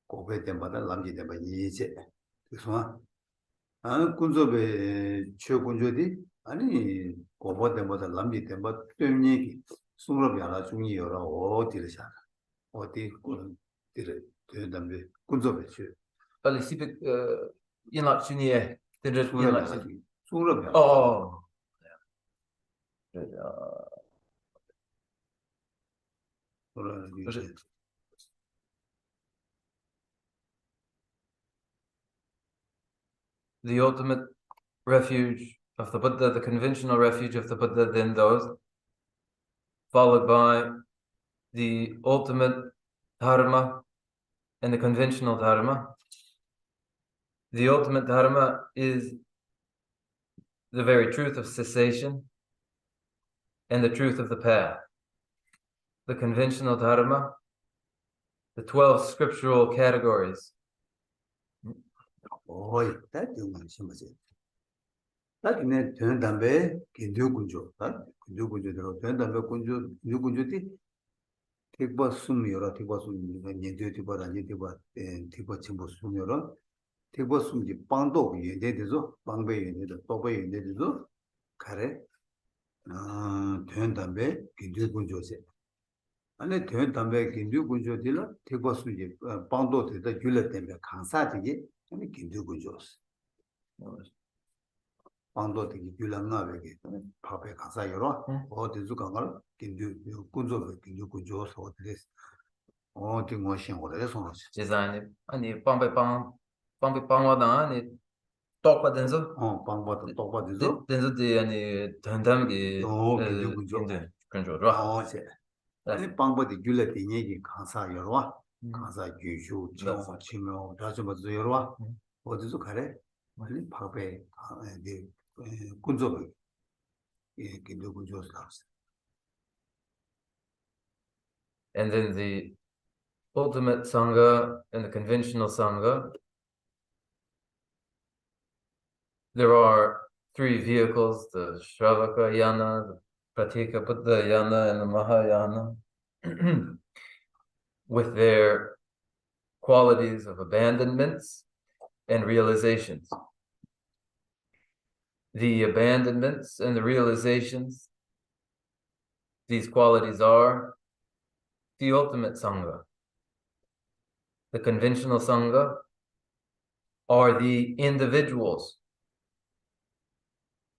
고배 때마다 남지 때마다 이제 그래서 아 군조배 최군조디 아니 고배 때마다 남지 때마다 때문에 숨을 변화 중이여라 어디를 사 어디 군들을 된다며 군조배 최 빨리 시백 인락 중에 들을 인락 중. 숨을 변화 The ultimate refuge of the Buddha, the conventional refuge of the Buddha, then those, followed by the ultimate dharma and the conventional dharma. The ultimate dharma is the very truth of cessation and the truth of the path. The conventional dharma, the 12 scriptural categories. 오이 다 정말 심하지 다 그네 되는 담배 긴두 군조 다 긴두 군조대로 되는 담배 군조 긴두 군조티 택바 숨이요라 택바 숨이가 년대 택바 아니 택바 택바 전부 숨이요라 택바 숨지 빵도 예대돼서 빵배 예대도 또배 예대도 가래 되는 담배 긴두 군조세 아니 되는 담배 긴두 군조들라 택바 숨지 빵도 되다 줄래 때문에 강사지기 아니 긴두 군조스 방도 되게 귤랑나베게 밥에 가서 열어 어디서 간걸 긴주 군조도 긴주 군조서 어디서 어디 뭐신 어디서 design 아니 빵배 빵와다 아니 똑바 된서 방바도 똑바디서 된서 데 아니 단담기 긴주 군조 근데 그런 줄 알아. 제 아니 방바디 귤레 비니기 가서 열어 가서 주주 청 치료 다시 뭐 열어 어디서 가래 아니 밥에 네 군조 긴주 군조서 And then the ultimate sangha and the conventional sangha, there are three vehicles: the Shravaka Yana, the Pratika Buddha Yana, and the Mahayana, with their qualities of abandonments and realizations. The abandonments and the realizations, these qualities are the ultimate sangha. The conventional sangha are the individuals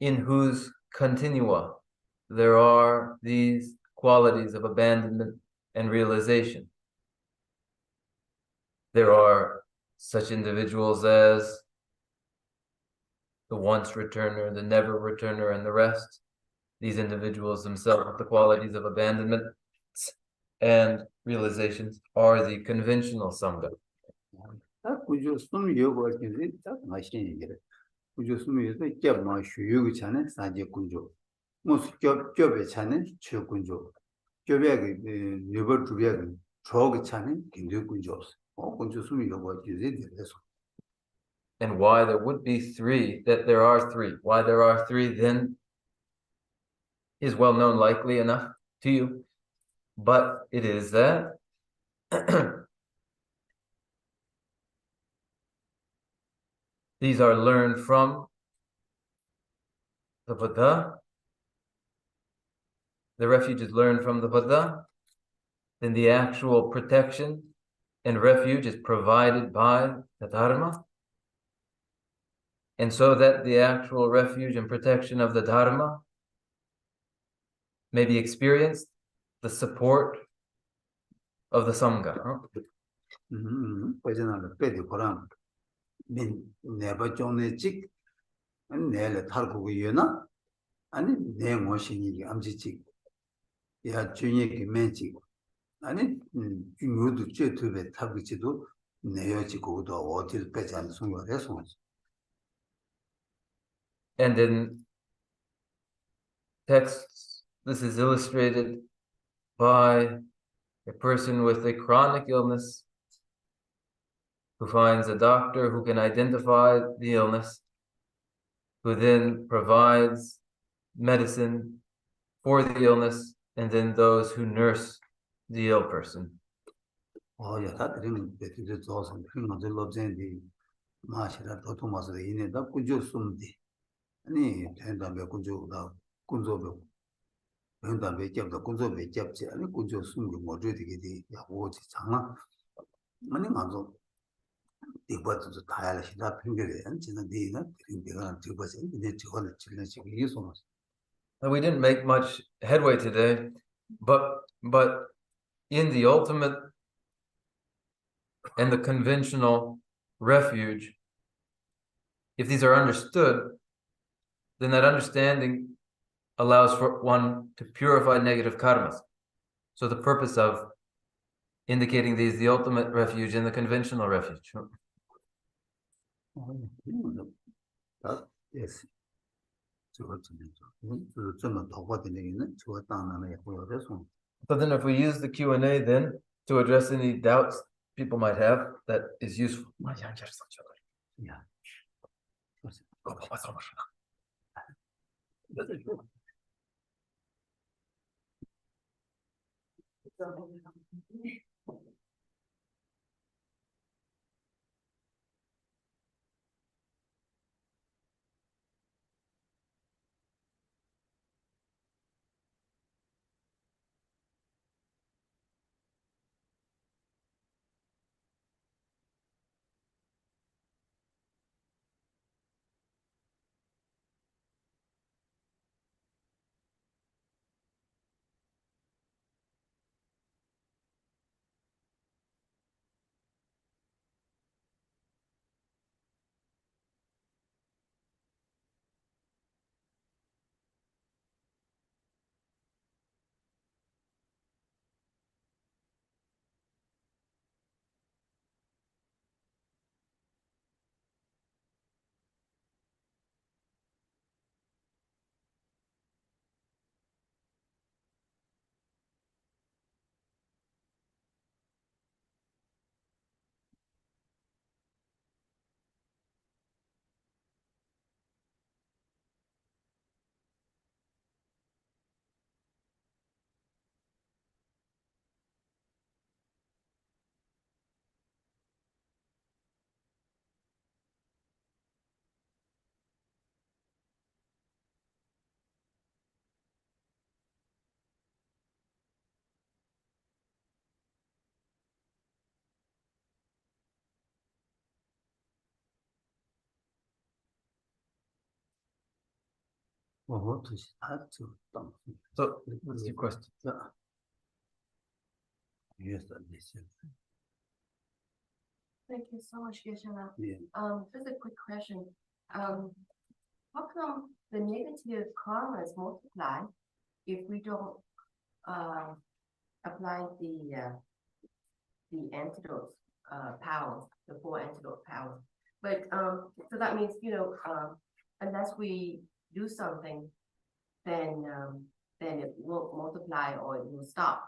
in whose continua there are these qualities of abandonment and realization. There are such individuals as the once returner, the never returner, and the rest. These individuals themselves with the qualities of abandonment and realizations are the conventional sangha. 딱 구조 숨 요구할 텐데 딱 마시는 얘기를 구조 숨에서 겹마 쉬고 차는 사제 군조 무슨 겹에 차는 최 군조 겹에 네버 두비야 저기 차는 긴데 군조 군조 숨이 요구할 텐데 그래서 And why there would be three, that there are three, why there are three then is well known, likely enough to you, but it is that these are learned from the Buddha. The refuge is learned from the Buddha. Then the actual protection and refuge is provided by the Dharma. And so that the actual refuge and protection of the Dharma may be experienced, the support of the Sangha. 버전을 빼도 그럼 민 내가 좀에 직 내를 탈고 이유나 아니 내 모신이 암지직 야 주님이 맨지 아니 중요도 제트에 타비지도 내여지고도 어딜 빼지 않는 순간에서 And in texts, this is illustrated by a person with a chronic illness who finds a doctor who can identify the illness, who then provides medicine for the illness, and then those who nurse the ill person. 야, 다들은 베트제 조선 필요한 럽젠디 마시라 도토마스에 이내다 꾸죠 숨디 아니 된다며 꾸죠다 꾸조도 된다며 겹다 꾸조베 겹지 아니 꾸죠 숨기 뭐죠 되게 야 오지 장아 아니 맞아 이것도 다야를 시다 핑계래 진짜 네나 핑계가 뒤버지 이제 저거를 질러지고 이소마 And we didn't make much headway today, but in the ultimate and the conventional refuge, if these are understood, then that understanding allows for one to purify negative karmas. So the purpose of indicating these the ultimate refuge and the conventional refuge. Yes. So then if we use the Q&A then to address any doubts people might have, that is useful. Yeah. So, what's your question? Yes, listen. Thank you so much, Geshe-la. Yeah. Just a quick question. How come the negative karmas multiply if we don't apply the antidote powers, the 4 antidote powers? But so that means, unless we do something, then it will multiply or it will stop,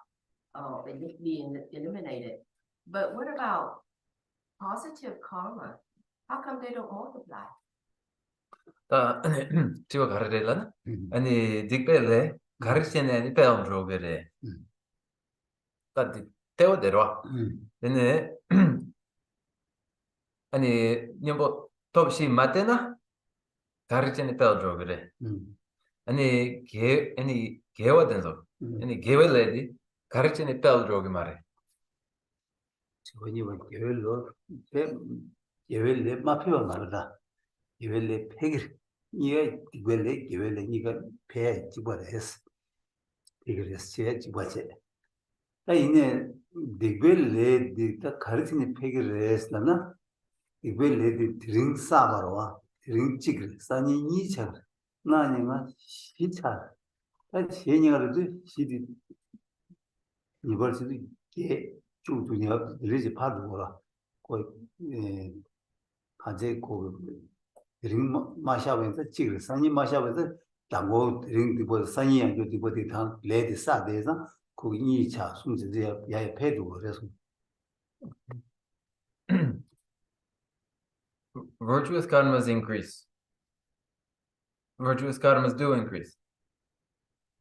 or it will be eliminated. But what about positive karma? How come they don't multiply? 지금 가르래라나? 아니 딕벨레 가르치는 아니 배운 조그래. 딱 때워대로. 근데 아니 녀보 톱시 맞대나? 가르치는 배운 조그래. 아니 개와 된소. 아니 개월레디 가르치는 배운 조그 말해. 저번에 개월에 마피아 말다. 개월에 폐기 이게 개월에 이가 폐 집어했어. 이거를 세 집어제. 다 이내 개월에 다 가르치는 폐기를 했으나 개월에 드링 사바로와 드링 찍을 산이 이차 나니가 시차. 다 제니가도 시디 이걸 수도 개 주두냐 리지 파도라 거의 가제 고 드링 마샤면서 찍을 산이 마샤면서 당고 드링 디보 산이 안도 디보디 당 레디 사데서 그 2차 순서에 야에 패도 그래서 Virtuous karmas increase. Virtuous karmas do increase.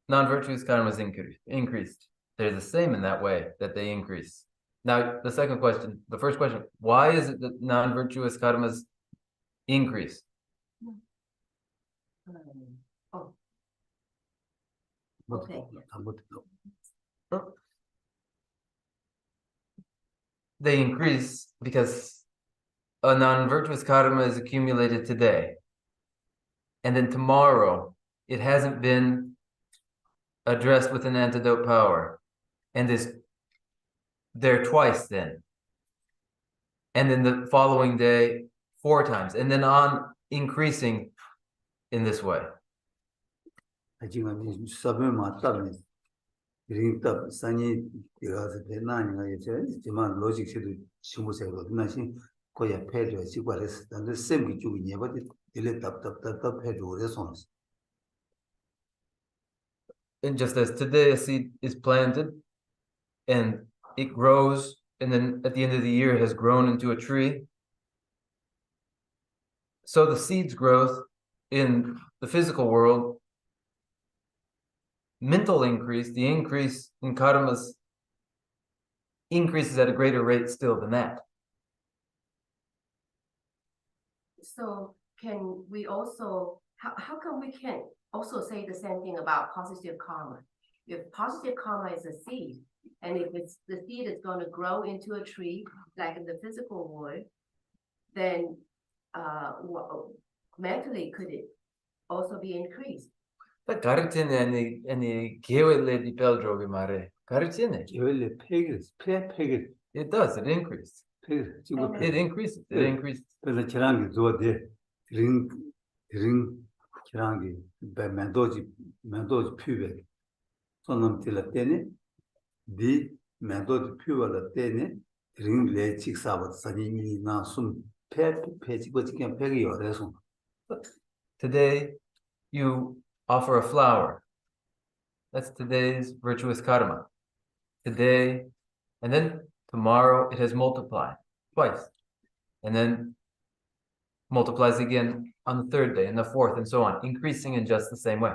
Non-virtuous karmas increased. They're the same in that way that they increase. Now, the first question, why is it that non-virtuous karmas increase? Okay. They increase because a non-virtuous karma is accumulated today. And then tomorrow, it hasn't been addressed with an antidote power and is there twice then. And then the following day, 4 times, and then on increasing in this way. 지금 서버 맞다면 드링답 산이 되어서 되나니가 이제만 로직시도 심무세고 나신 거야 패려 지과레스 단데 셈기 주기 예버디 딜레 답답답답 패려 그래서 And just as today a seed is planted and it grows, and then at the end of the year it has grown into a tree, so the seed's growth in the physical world, mental increase, the increase in karmas increases at a greater rate still than that. So can we also, how come we can't also say the same thing about positive karma? If positive karma is a seed, and if the seed is going to grow into a tree, like in the physical world, then mentally could it also be increased? 가르치는 아니 계획을 별조기 말해. 가르치는. 개월에 폐기 It does. It increased. It increases. It increases. 그래서 지난게 좋대 드링 지난게 멘도지 피베 손놈 til라 때네 디 멘도지 피워라 때네 드링 레직 사버 사니니 나숨 폐지고 지금 폐기 열어서 Today, you offer a flower. That's today's virtuous karma. Today, and then tomorrow it has multiplied twice. And then multiplies again on the 3rd day and the 4th and so on, increasing in just the same way.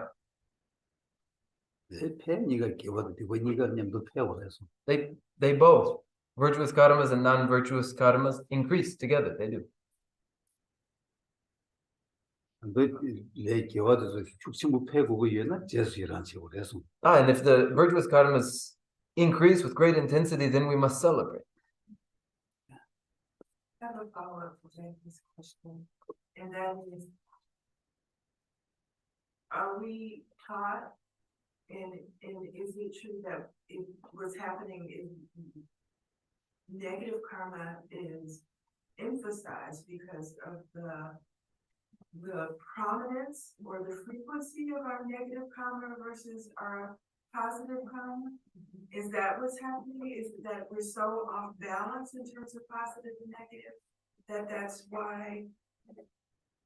폐니가 개워도 되고 니가 냠도 폐워서 They both, virtuous karmas and non-virtuous karmas, increase together. They do. 내 개워도 축신부 폐고고 얘는 제수이란 식으로 해서 And if the virtuous karmas increase with great intensity, then we must celebrate. I have a follow-up to this question, and that is, are we taught, and is it true that what's happening is negative karma is emphasized because of the prominence or the frequency of our negative karma versus our positive karma? Is that what's happening? Is that we're so off balance in terms of positive and negative, that's why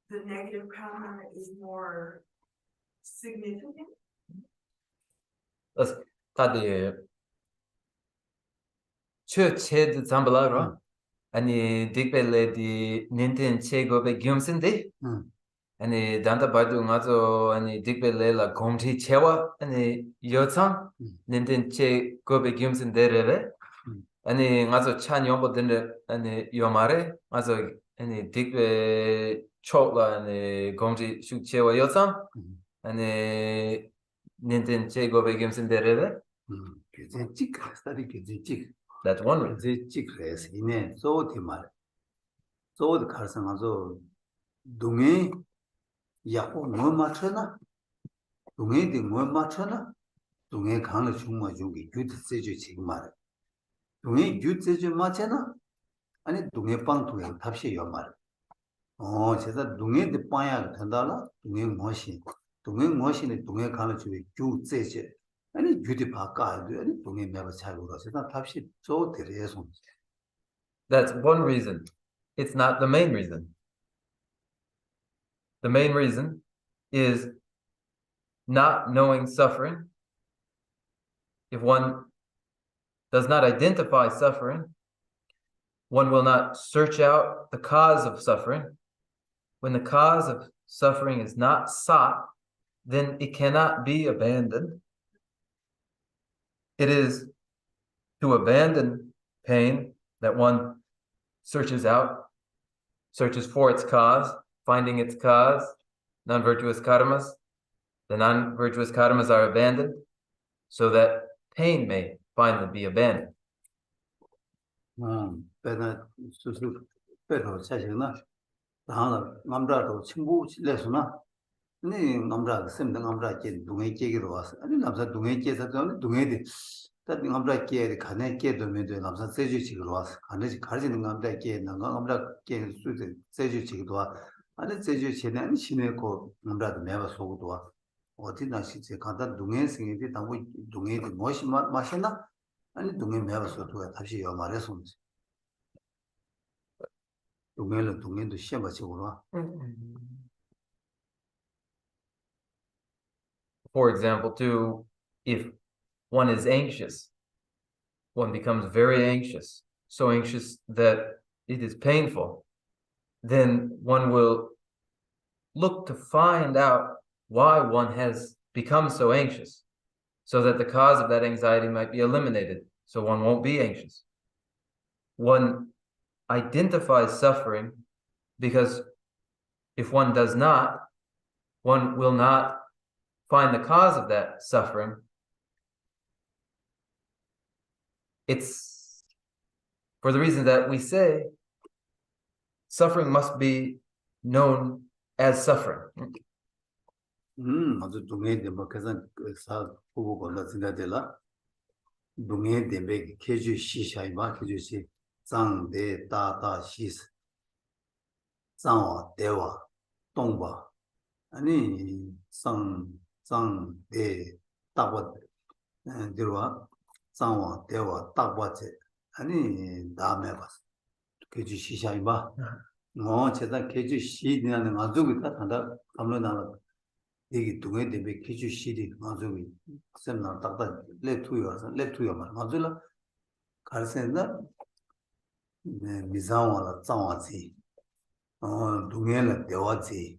the negative karma is more significant? 최 잠발라로 아니 딕벨레디 닌텐 체고베 겸신데 아니 단다 바도 가서 아니 딕벨레라 곰티 체와 아니 여창 닌텐 체고베 겸신데레레 아니 가서 찬용보든데 아니 요마레 가서 아니 딕베 초라 아니 곰티 슈체와 여창 아니 닌텐 체고베 겸신데레레 That's one reason. So the Carson also Dungi Yapo Machana Dungi the Machana Dungi Kana Chuma Jungi, good Seju Chigmar. Dungi good Seju Machana and Dungi Pang to him, Tapshi Yomar. Oh, says that Dungi the Paya Tandala, Dungi Moshi, Dungi Moshi, Dungi Kana to be good Seju. And beauty Paka, Dungi never Chago, says that Tapshi, so the reason. That's one reason. It's not the main reason. The main reason is not knowing suffering. If one does not identify suffering, one will not search out the cause of suffering. When the cause of suffering is not sought, then it cannot be abandoned. It is to abandon pain that one searches out, searches for its cause, finding its cause, non-virtuous karmas. The non-virtuous karmas are abandoned so that pain may finally be abandoned. Better Sashina, Nambrado, Chimbu, Lesuna, Nambrad, Sim, the Nambraki, Dungaki was, and Namsa Dungaki, Dungadi, that Nambraki, the Kanaki, the Middle Namsa Seju was, and it's Karzin Nambraki, Nambraki, Seju Chigua, and it's Seju Chin and Shineko, Nambrad never so good. Or did not see Kanta Dungan singing it, and we Dungi the Moshi Machina, and Dungi never so to a Tashi or Maresons. For example, too, if one is anxious, one becomes very anxious, so anxious that it is painful, then one will look to find out why one has become so anxious, so that the cause of that anxiety might be eliminated, so one won't be anxious. One identifies suffering because if one does not, one will not find the cause of that suffering. It's for the reason that we say suffering must be known as suffering. 아주 동해 대목에서 사 보고 건다 지나들라 동해 대백 계주 시샤이 마 계주시 장대 다다 시스 장와 대와 동바 아니 장대 다바 들어와 장와 대와 다바제 아니 다음에 봤어 계주 시샤이 마 제가 계주 시디나는 아주 그다 한다 아무나 나와 이게 동해 대비 기주 시리 맞으면 셈나 딱딱 레투요 말 맞을라 가르세나 미자와라 자와지 동해는 대화지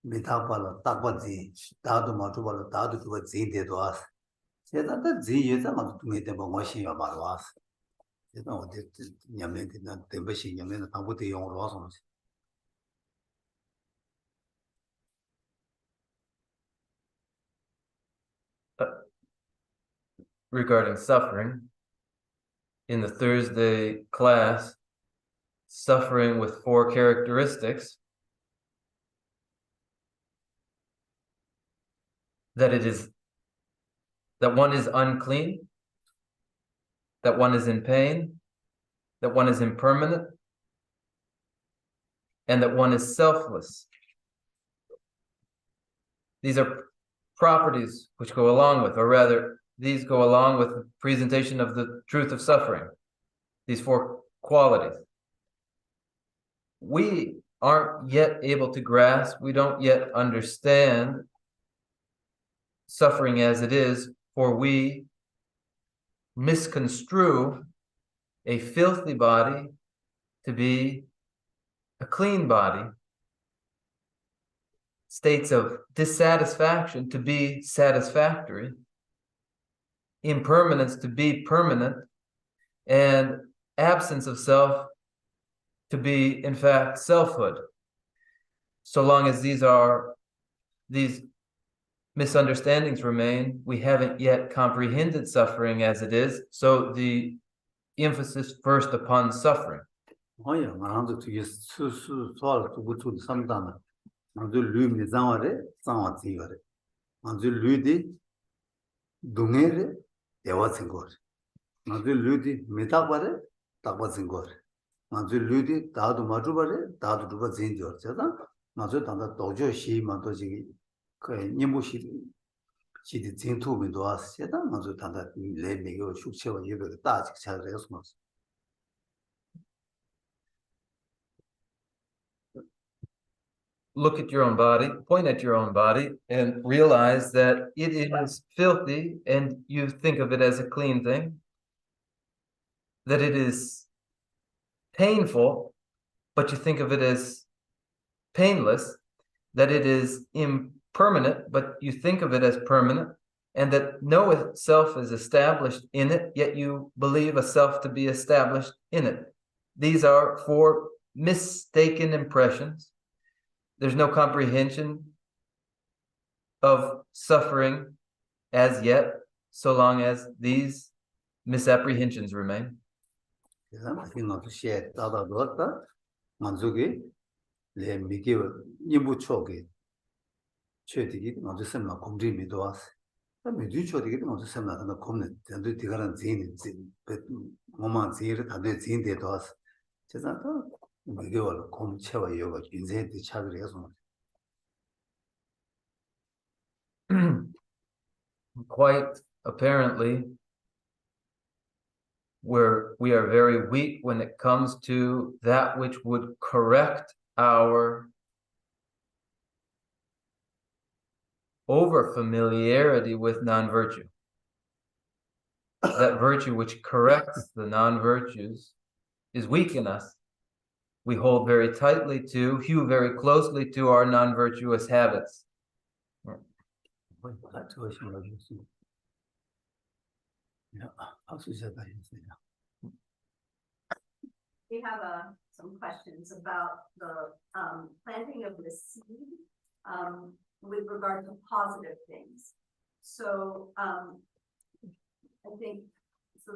미타발라 딱바지 다도 맞고발라 다도 그거 지대도 왔어 제가다 지에서 맞 동해 대비 뭐시야 말 왔어 제가 어디 냠내나 대비시 냠내나 방부터 용으로 와서 Regarding suffering, in the Thursday class, suffering with 4 characteristics, that one is unclean, that one is in pain, that one is impermanent, and that one is selfless. These are properties which go along with, or rather, these go along with the presentation of the truth of suffering, these four qualities. We aren't yet able to grasp, we don't yet understand suffering as it is, for we misconstrue a filthy body to be a clean body, states of dissatisfaction to be satisfactory, impermanence to be permanent, and absence of self to be, in fact, selfhood. So long as these misunderstandings remain, we haven't yet comprehended suffering as it is, so the emphasis first upon suffering. Look at your own body, point at your own body, and realize that it is filthy, and you think of it as a clean thing, that it is painful, but you think of it as painless, that it is impermanent, but you think of it as permanent, and that no self is established in it, yet you believe a self to be established in it. These are four mistaken impressions. There's no comprehension of suffering as yet, so long as these misapprehensions remain. Quite apparently, we are very weak when it comes to that which would correct our over familiarity with non-virtue. That virtue which corrects the non-virtues is weak in us. We hold very tightly to, hew very closely to our non-virtuous habits. We have some questions about the planting of the seed with regard to positive things. So I think so.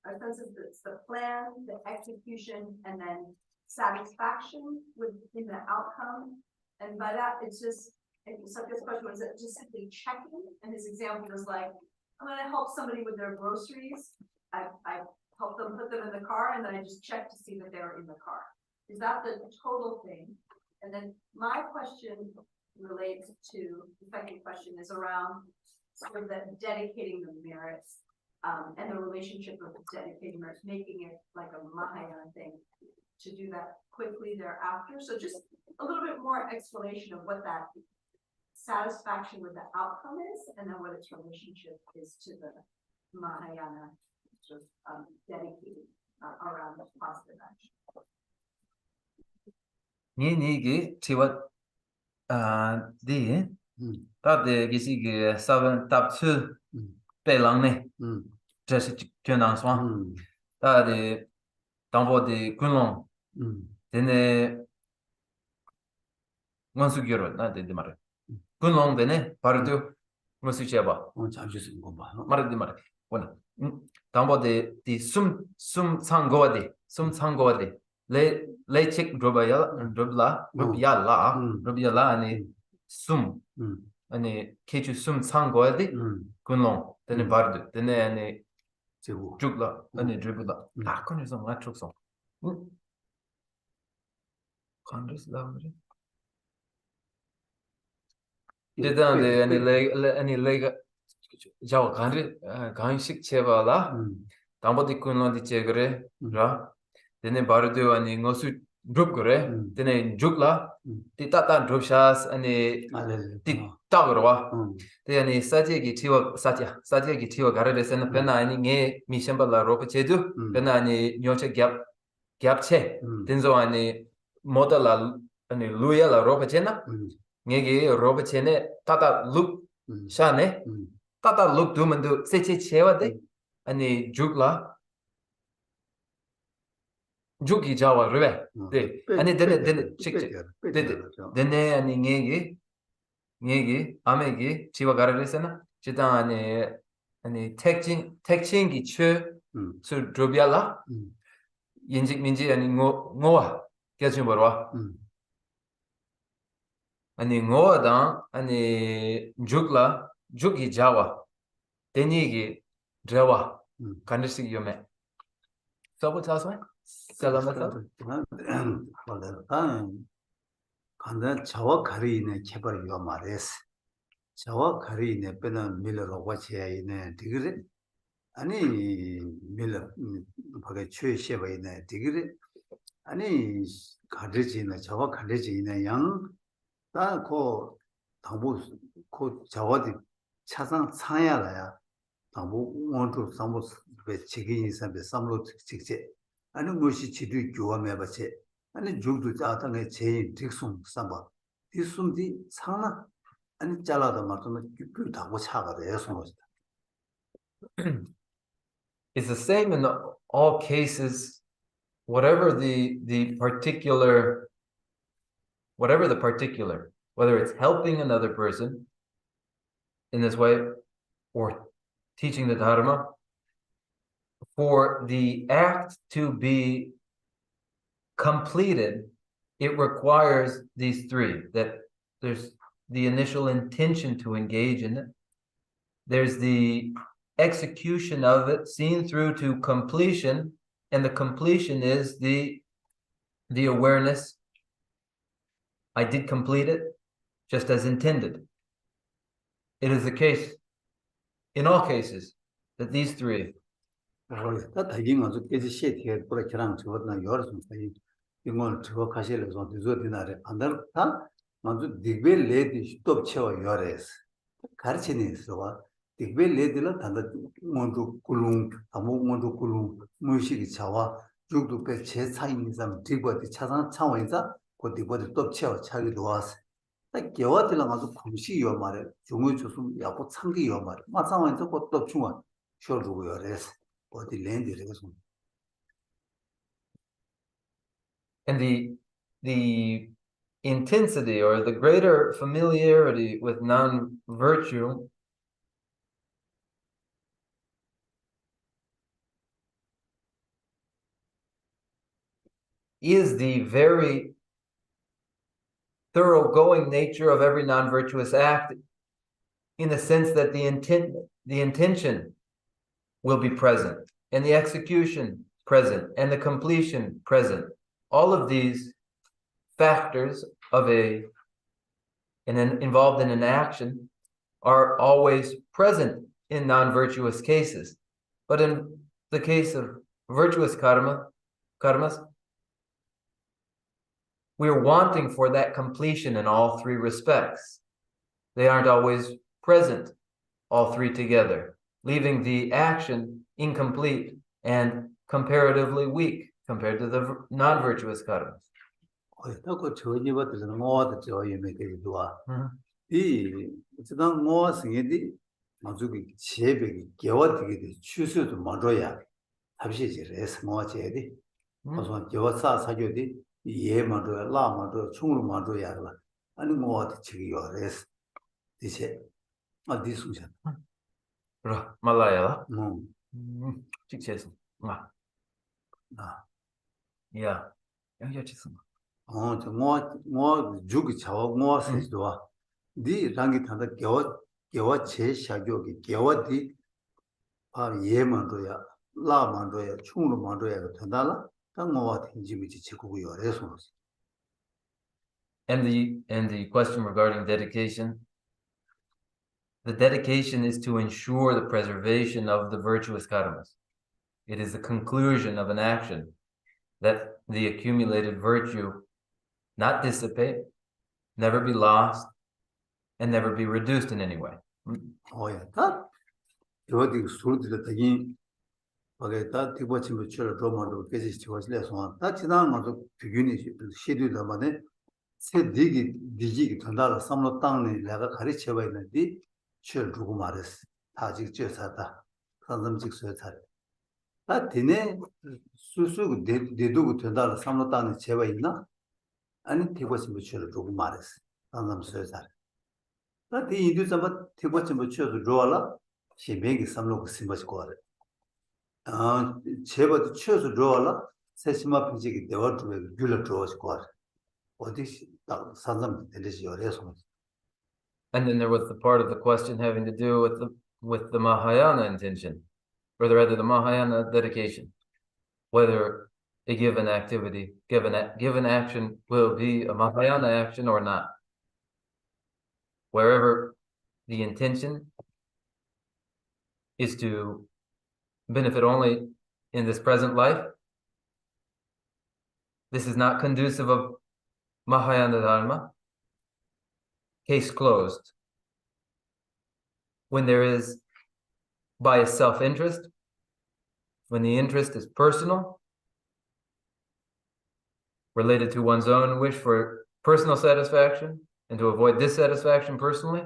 Our sense is it's the plan, the execution, and then satisfaction within the outcome. And by that, it's just. So this question was just simply checking, and his example was like, I'm going to help somebody with their groceries. I help them put them in the car, and then I just check to see that they're in the car. Is that the total thing? And then my question relates to the second question is around sort of that dedicating the merits and the relationship with the dedicating merits, making it like a Mahayana thing to do that quickly thereafter. So just a little bit more explanation of what that satisfaction with the outcome is, and then what its relationship is to the Mahayana sort of dedicating around positive action. Nigi tiwat di ta de gisi ge saben tap chu pe lang ne这是卷囊双ta de当波的昆龙de ne 원수 결혼 나 de 말해昆龙de ne pardo 원수 제바 말해 말해 원아当波的sum 상고데 sum 상고데 le check drobaya drobla drobya la ni sum 아니 케주 숨 상고야디 군롱 데네 바르드 데네 아니 제고 죽라 아니 드르블라 아 컨디션 맞췄어 컨디션 라브리 데다데 아니 레가 자와 간식 제발라 담보디 군론디 제그레 라 데네 바르드 아니 ngosu group 그래 데네 죽라 티타타 드롭샤스 아니 티 따그러와 데니 사제기 티와 사제기 티와 가르데스는 페나 아니 게 미셴발라 로프체두 페나 아니 뇨체 갭체 덴조 아니 모델라 아니 루야라 로프체나 녜게 로프체네 타타 룩 샤네 타타 룩 두면도 세체 체와데 아니 죽라 죽이 자와 르베 데 아니 데네 칙체 데네 아니 녜게 아메게 지와 가르레스나 지다 아니 택칭기 추수 드로비알라 인직 민지 아니 ngo와 깨진 버와 아니 ngo와다 아니 죽이 자와 데니기 드라와 간르식 요메 서브 타서 살라마타 간다 자와 가리네 개발이가 말했어. 자와 가리네 빼는 밀러로가 제이네 디그레 아니 밀러 바게 최셰바이네 디그레 아니 가르지네 자와 가르지네 양다고 당부 고 자와디 차상 상야라야 당부 원도 상부 배 지기니 삼배 삼로 직제 아니 무엇이 지도 교함해 봐체 아니 죽도 자당의 제인 딕송 삼바 디숨디 상나 아니 잘라다 말도 그 다고 차가 돼서 It's the same in all cases, whatever the particular, whether it's helping another person in this way or teaching the Dharma, for the act to be completed, it requires these three, that there's the initial intention to engage in it, there's the execution of it seen through to completion, and the completion is the awareness, I did complete it just as intended. It is the case in all cases that these three 다 대긴 아주 깨지 시티에 그렇게랑 저거나 여러 좀 사이 이걸 저거 가실래서 뒤져디나래 안달 다 먼저 딕벨 레디 스톱 채워 열에서 가르치는 있어와 딕벨 레디는 단다 먼저 굴웅 아무 먼저 굴웅 무식이 차와 죽도 배제 차이는 사람 딕버디 차상 차원에서 그 딕버디 스톱 채워 차기도 와서 딱 겨와들랑 아주 공식이요 말에 중요 주수 야고 참기요 말에 마상원에서 그것도 중원 쇼르고 열에서 어디 랜드를 해서 and the intensity or the greater familiarity with non-virtue is the very thoroughgoing nature of every non-virtuous act, in the sense that the intention will be present, and the execution present, and the completion present. All of these factors of involved in an action are always present in non-virtuous cases. But in the case of virtuous karmas, we're wanting for that completion in all three respects. They aren't always present, all three together, leaving the action incomplete and comparatively weak compared to the non-virtuous karmas. 그 저기버들은 뭐도 저기에 되기도와 이 지난 뭐 생에디 아주기 제백이 개와되게 추수도 먼저야 합시지래서 뭐 제디 무슨 개와사 사교디 예 먼저 라 먼저 총으로 먼저야 아니 뭐도 지기요래서 이제 어디 수잖아 그래 말라야 직체서 야 양자 치스 뭐 죽이 차와 뭐 세도와 디 랑기 탄다 겨와 제 샤교기 겨와 디 바로 예만도야 라만도야 충로만도야 탄다라 당모와 팅지미지 지구고요. 그래서 And the question regarding dedication, the dedication is to ensure the preservation of the virtuous karmas. It is the conclusion of an action that the accumulated virtue not dissipate, never be lost, and never be reduced in any way. 다 저기 술들 되게 바게다 티버침을 쳐로 로마로 계시 지워질래서 다 지난 것도 비균이 시도다 만에 새 디기 전달을 삼로 땅에 내가 가르쳐 봐 있는데 칠 두고 말했어. 아직 쪄사다. 선점직 소차. 다 디네 수수 대두고 전달을 삼로 땅에 제가 있나? 아니 티버침을 쳐로 두고 말했어. 선점 소차. 다 디인도 잡아 티버침을 쳐도 로알라 시뱅이 삼로 그 심바지 거래. 제가 쳐서 로알라 세심마 피지기 대화도 귤을 들어서 거래. And then there was the part of the question having to do with the Mahayana intention, or rather the Mahayana dedication, whether a given activity, given action will be a Mahayana action or not. Wherever the intention is to benefit only in this present life, this is not conducive of Mahayana Dharma. Case closed. When there is biased self-interest, when the interest is personal, related to one's own wish for personal satisfaction and to avoid dissatisfaction personally,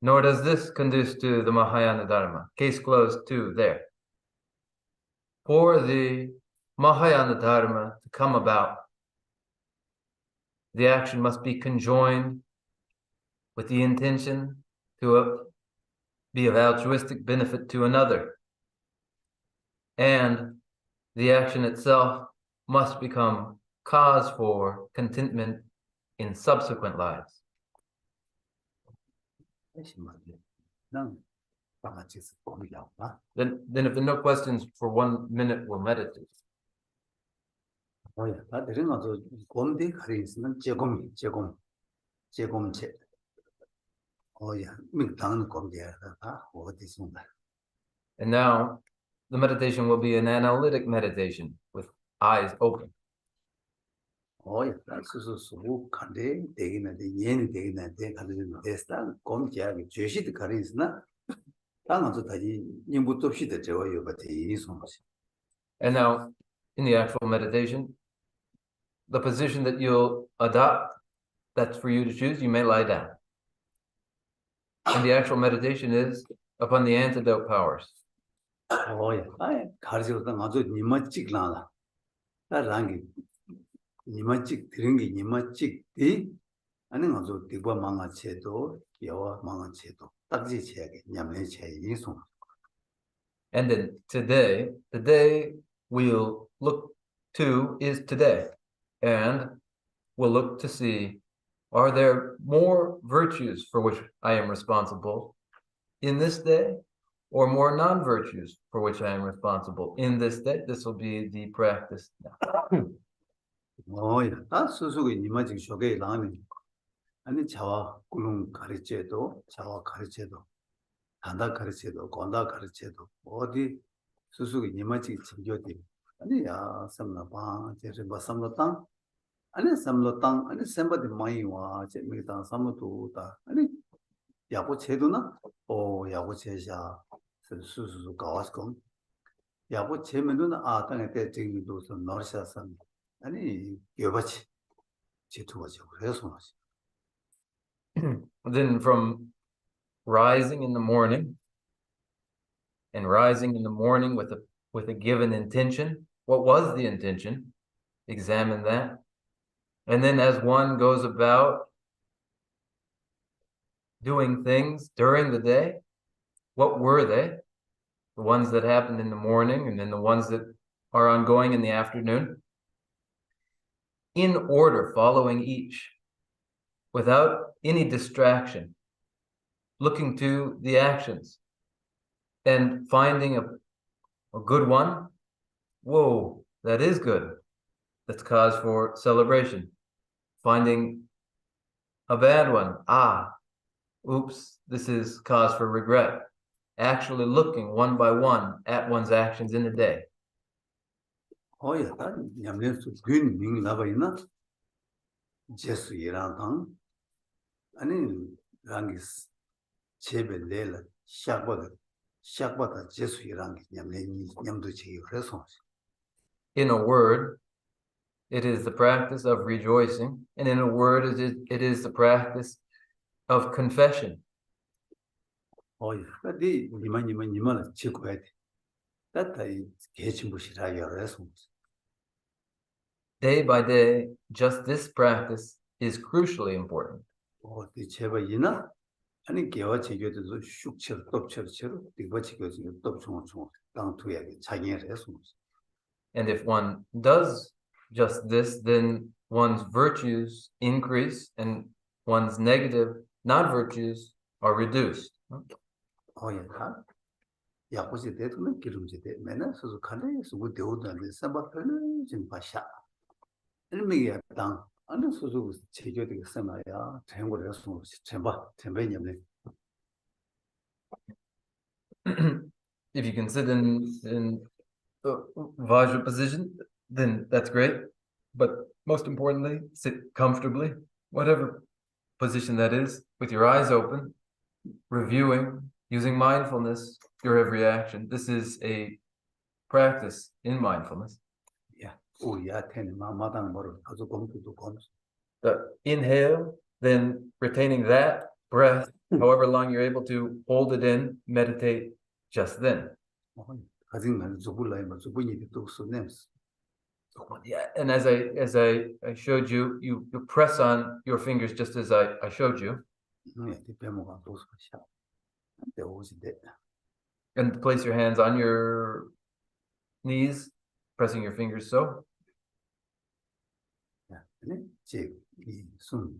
nor does this conduce to the Mahayana Dharma. Case closed too there. For the Mahayana Dharma to come about, the action must be conjoined with the intention to be of altruistic benefit to another. And the action itself must become cause for contentment in subsequent lives. Then if there are no questions for 1 minute, we'll meditate. And now the meditation will be an analytic meditation with eyes open. And now in the actual meditation, the position that you'll adopt, that's for you to choose. You may lie down. And the actual meditation is upon the antidote powers. And then today, the day we'll look to is today. And we'll look to see, are there more virtues for which I am responsible in this day, or more non-virtues for which I am responsible in this day? This will be the practice now. 단다 가르쳐도 건다 가르쳐도 어디 수수기 니마치 챙겨디 아니야 삼나바 제가 뭐 삼나땅 아니 삼나땅 아니 셈바디 마이와 제미다 삼도다 아니 야고 제도나 야고 제샤 수수수 가와스콘 야고 제면은 땅에 때 저기도서 너르샤산 아니 여바치 제투가죠 그래서 Then from rising in the morning with a given intention. What was the intention? Examine that. And then as one goes about doing things during the day, what were they? The ones that happened in the morning and then the ones that are ongoing in the afternoon. In order, following each. without any distraction, looking to the actions and finding a good one. Whoa, that is good. That's cause for celebration. Finding a bad one. Oops, this is cause for regret. Actually looking one by one at one's actions in a day. In a word, it is the practice of rejoicing, and in a word, it is the practice of confession. Day by day, just this practice is crucially important. And if one does just this, then one's virtues increase and one's negative, not virtues, are reduced. If you can sit in Vajra position, then that's great. But most importantly, sit comfortably, whatever position that is, with your eyes open, reviewing, using mindfulness, your every action. This is a practice in mindfulness. Inhale, then retaining that breath, however long you're able to hold it in, meditate just then. Yeah, and as I showed you, you press on your fingers just as I showed you. And place your hands on your knees, pressing your fingers so.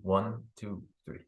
1, 2, 3.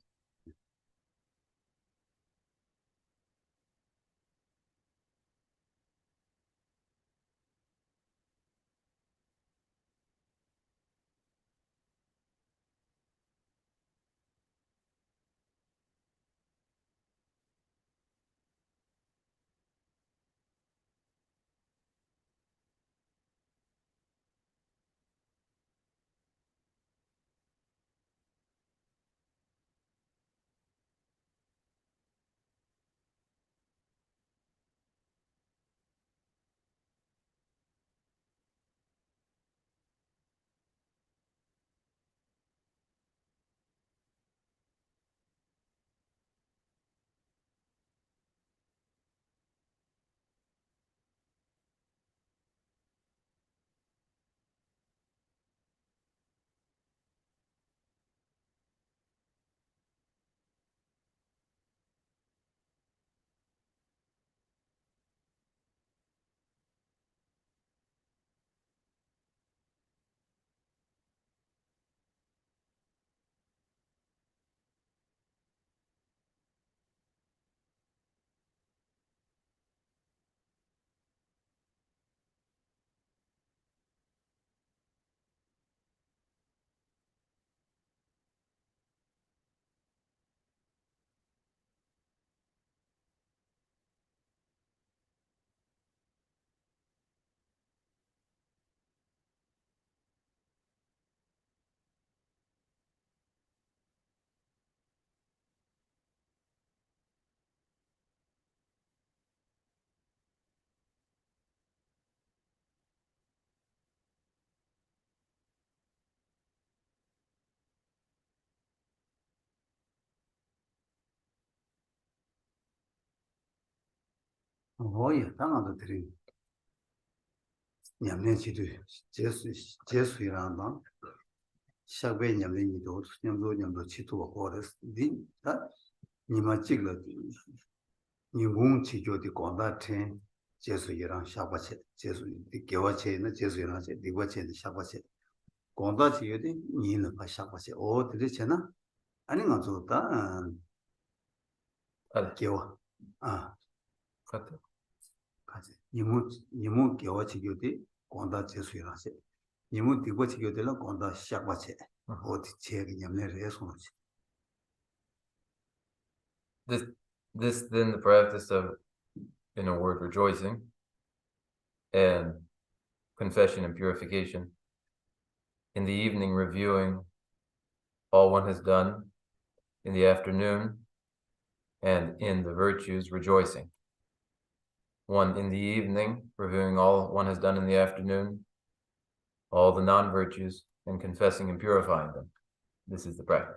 아니 가서다 개와 같아. 가지 이모 개와 지교대 권다 제수라세 이모 디고 지교대는 권다 시작받체 어디 제기 냠내를 해서지 This then the practice of, in a word, rejoicing and confession and purification. In the evening, reviewing all one has done. In the afternoon, and in the virtues, rejoicing. One in the evening, reviewing all one has done in the afternoon, all the non-virtues, and confessing and purifying them. This is the practice.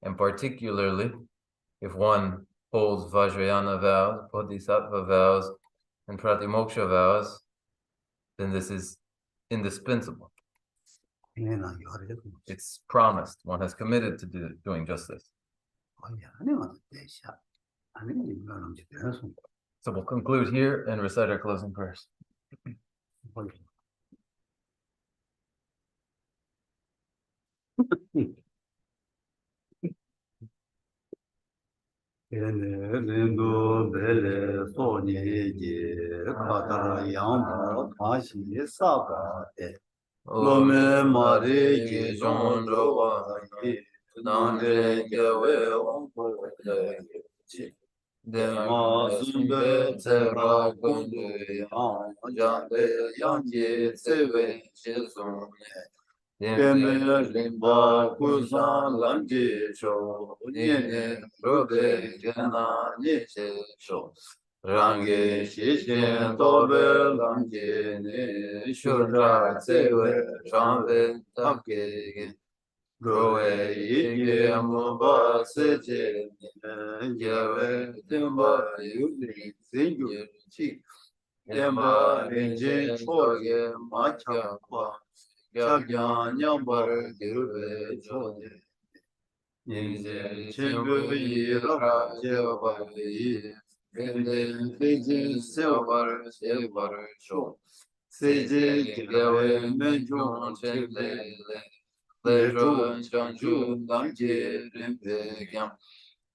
And particularly, if one holds Vajrayana vows, Bodhisattva vows, and Pratimoksha vows, then this is indispensable. It's promised. One has committed to doing just this. So we'll conclude here and recite our closing prayers. Rindu bele sonye ye kadar yambo kashi sabate Lome mare ye jonro ye nande gewe onko ye Dema sumbe tsera kundu yang jande yangye tsewe shizone Deme rimba kusan lamji cho, Nyene robe gena nishe cho, Rangi shishin tobe lamji ne, Shudra tsewe shanve takke, Roe ike muba seche, Yewe timba yudri sinyu chi, Temba rinje choge macha kwa, Jagyan nyambar girve chode. Yinze chengu yira jevar yi. Gende fiji sevar sevar cho. Seje gewe menjun chenle le. Lejun chanju namje rinpe kyam.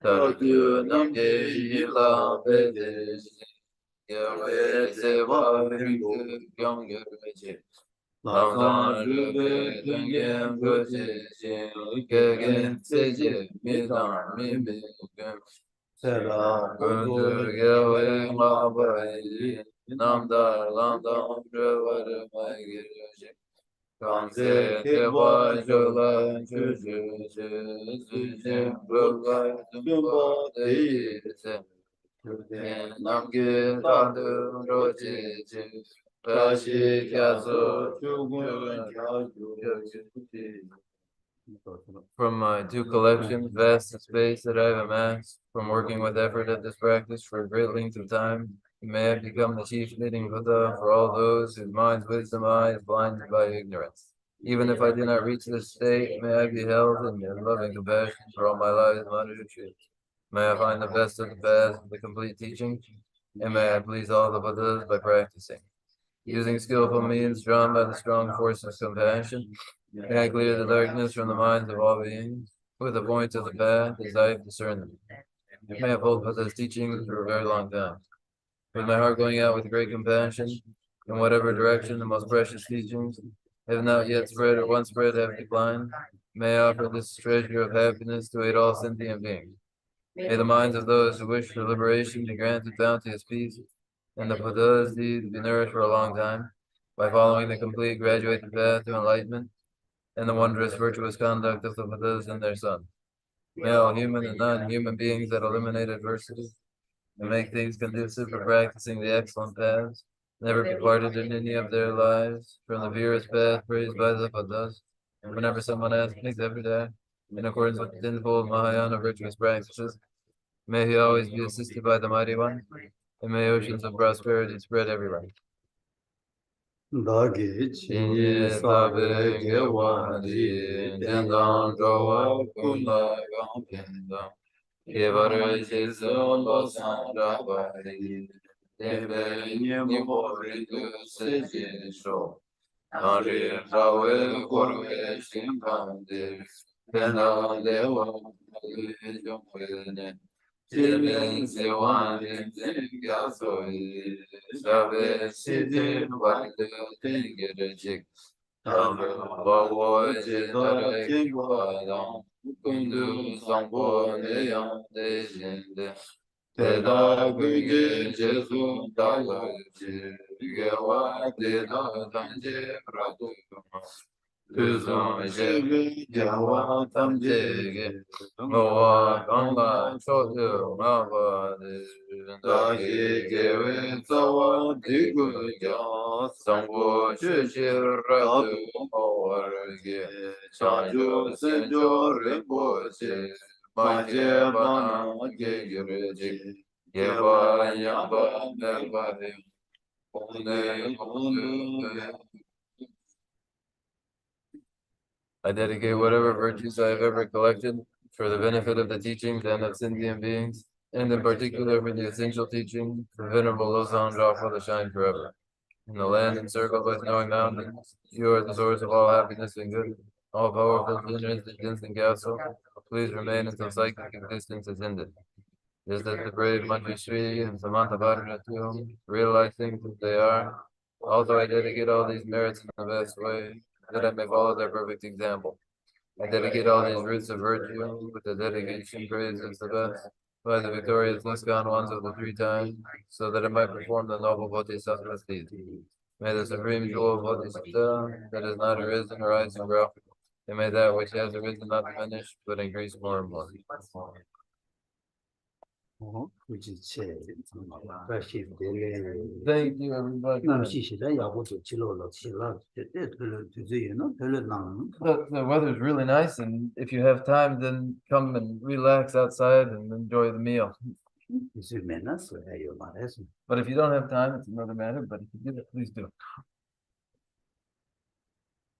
Tardu namje yila pede. Gewe sevar rinpe kyam gerve Langzang rübe düngen göçe gegen sece midan mimi güm Sera gündür geve mabayı Namdar landam rövarı maygirecek Kanze keba jöla çözü Züce rövar tümba değilse Namge tadı roçe Kashi kyaso From my two collections, vast in space that I have amassed, from working with effort at this practice for a great length of time, may I become the chief leading Buddha for all those whose minds' wisdom eye is blinded by ignorance. Even if I do not reach this state, may I be held in your loving compassion for all my lives, Manjushri. May I find the best of the paths of the complete teaching, and may I please all the Buddhas by practicing. Using skillful means drawn by the strong force of compassion, may I clear the darkness from the minds of all beings, with the points of the path as I have discerned them. May I hold Buddha's teachings for a very long time. With my heart going out with great compassion, in whatever direction the most precious teachings have not yet spread or once spread have declined, may I offer this treasure of happiness to aid all sentient beings. May the minds of those who wish for liberation be granted bounteous peace, and the Buddha's deeds be nourished for a long time, by following the complete graduated path to enlightenment, and the wondrous virtuous conduct of the Buddhas and their sons. May all human and non-human beings that eliminate adversity and make things conducive for practicing the excellent paths never be parted in any of their lives from the purest path praised by the Buddhas. And whenever someone asks me every day, in accordance with the tenfold Mahayana virtuous practices, may he always be assisted by the Mighty One, and may oceans of prosperity spread everywhere. Dagi chi sabe gewari dendang jawa kula gampenda Kevar jizon losan rabari Debe niemo ritu seji sho. Nari rawe korwe shimpande. Tena dewa jomwene. Jimin sewane zingyaso shabe sidi wale tengerejik. Shabe bawo jidara kingwa yang. Kundu sambo neyang dejinde. Teda gülge cezu dalıcı, gewa teda dance pradu. Tüzün şevi gewa tamcege, ngova kanga çoğu mavadı. Dahi geve tava digu ya, sambo çeşir radu ovarge. Çancu senco rinpoche, maje bana gegirecek. Yeva yamba mervade, one one. I dedicate whatever virtues I have ever collected for the benefit of the teachings and of sentient beings, and in particular for the essential teaching, the Venerable Losang Drakpa to shine forever. In the land encircled by snowing mountains, you are the source of all happiness and good, all powerful, generous, and castle. Please remain until psychic existence is ended. Just as the brave Manjushri and Samantha Bhattacharya realize things as they are, also I dedicate all these merits in the best way, that I may follow their perfect example. I dedicate all these roots of virtue with the dedication praised as the best by the victorious Niskan ones of the three times, so that it might perform the noble Bodhisattva's deeds. May the supreme jewel of Bodhisattva that has not arisen rise and grow, and may that which has arisen not diminish, but increase more and more. Thank you, everybody. The weather's really nice, and if you have time, then come and relax outside and enjoy the meal. But if you don't have time, it's another matter. But if you do, please do.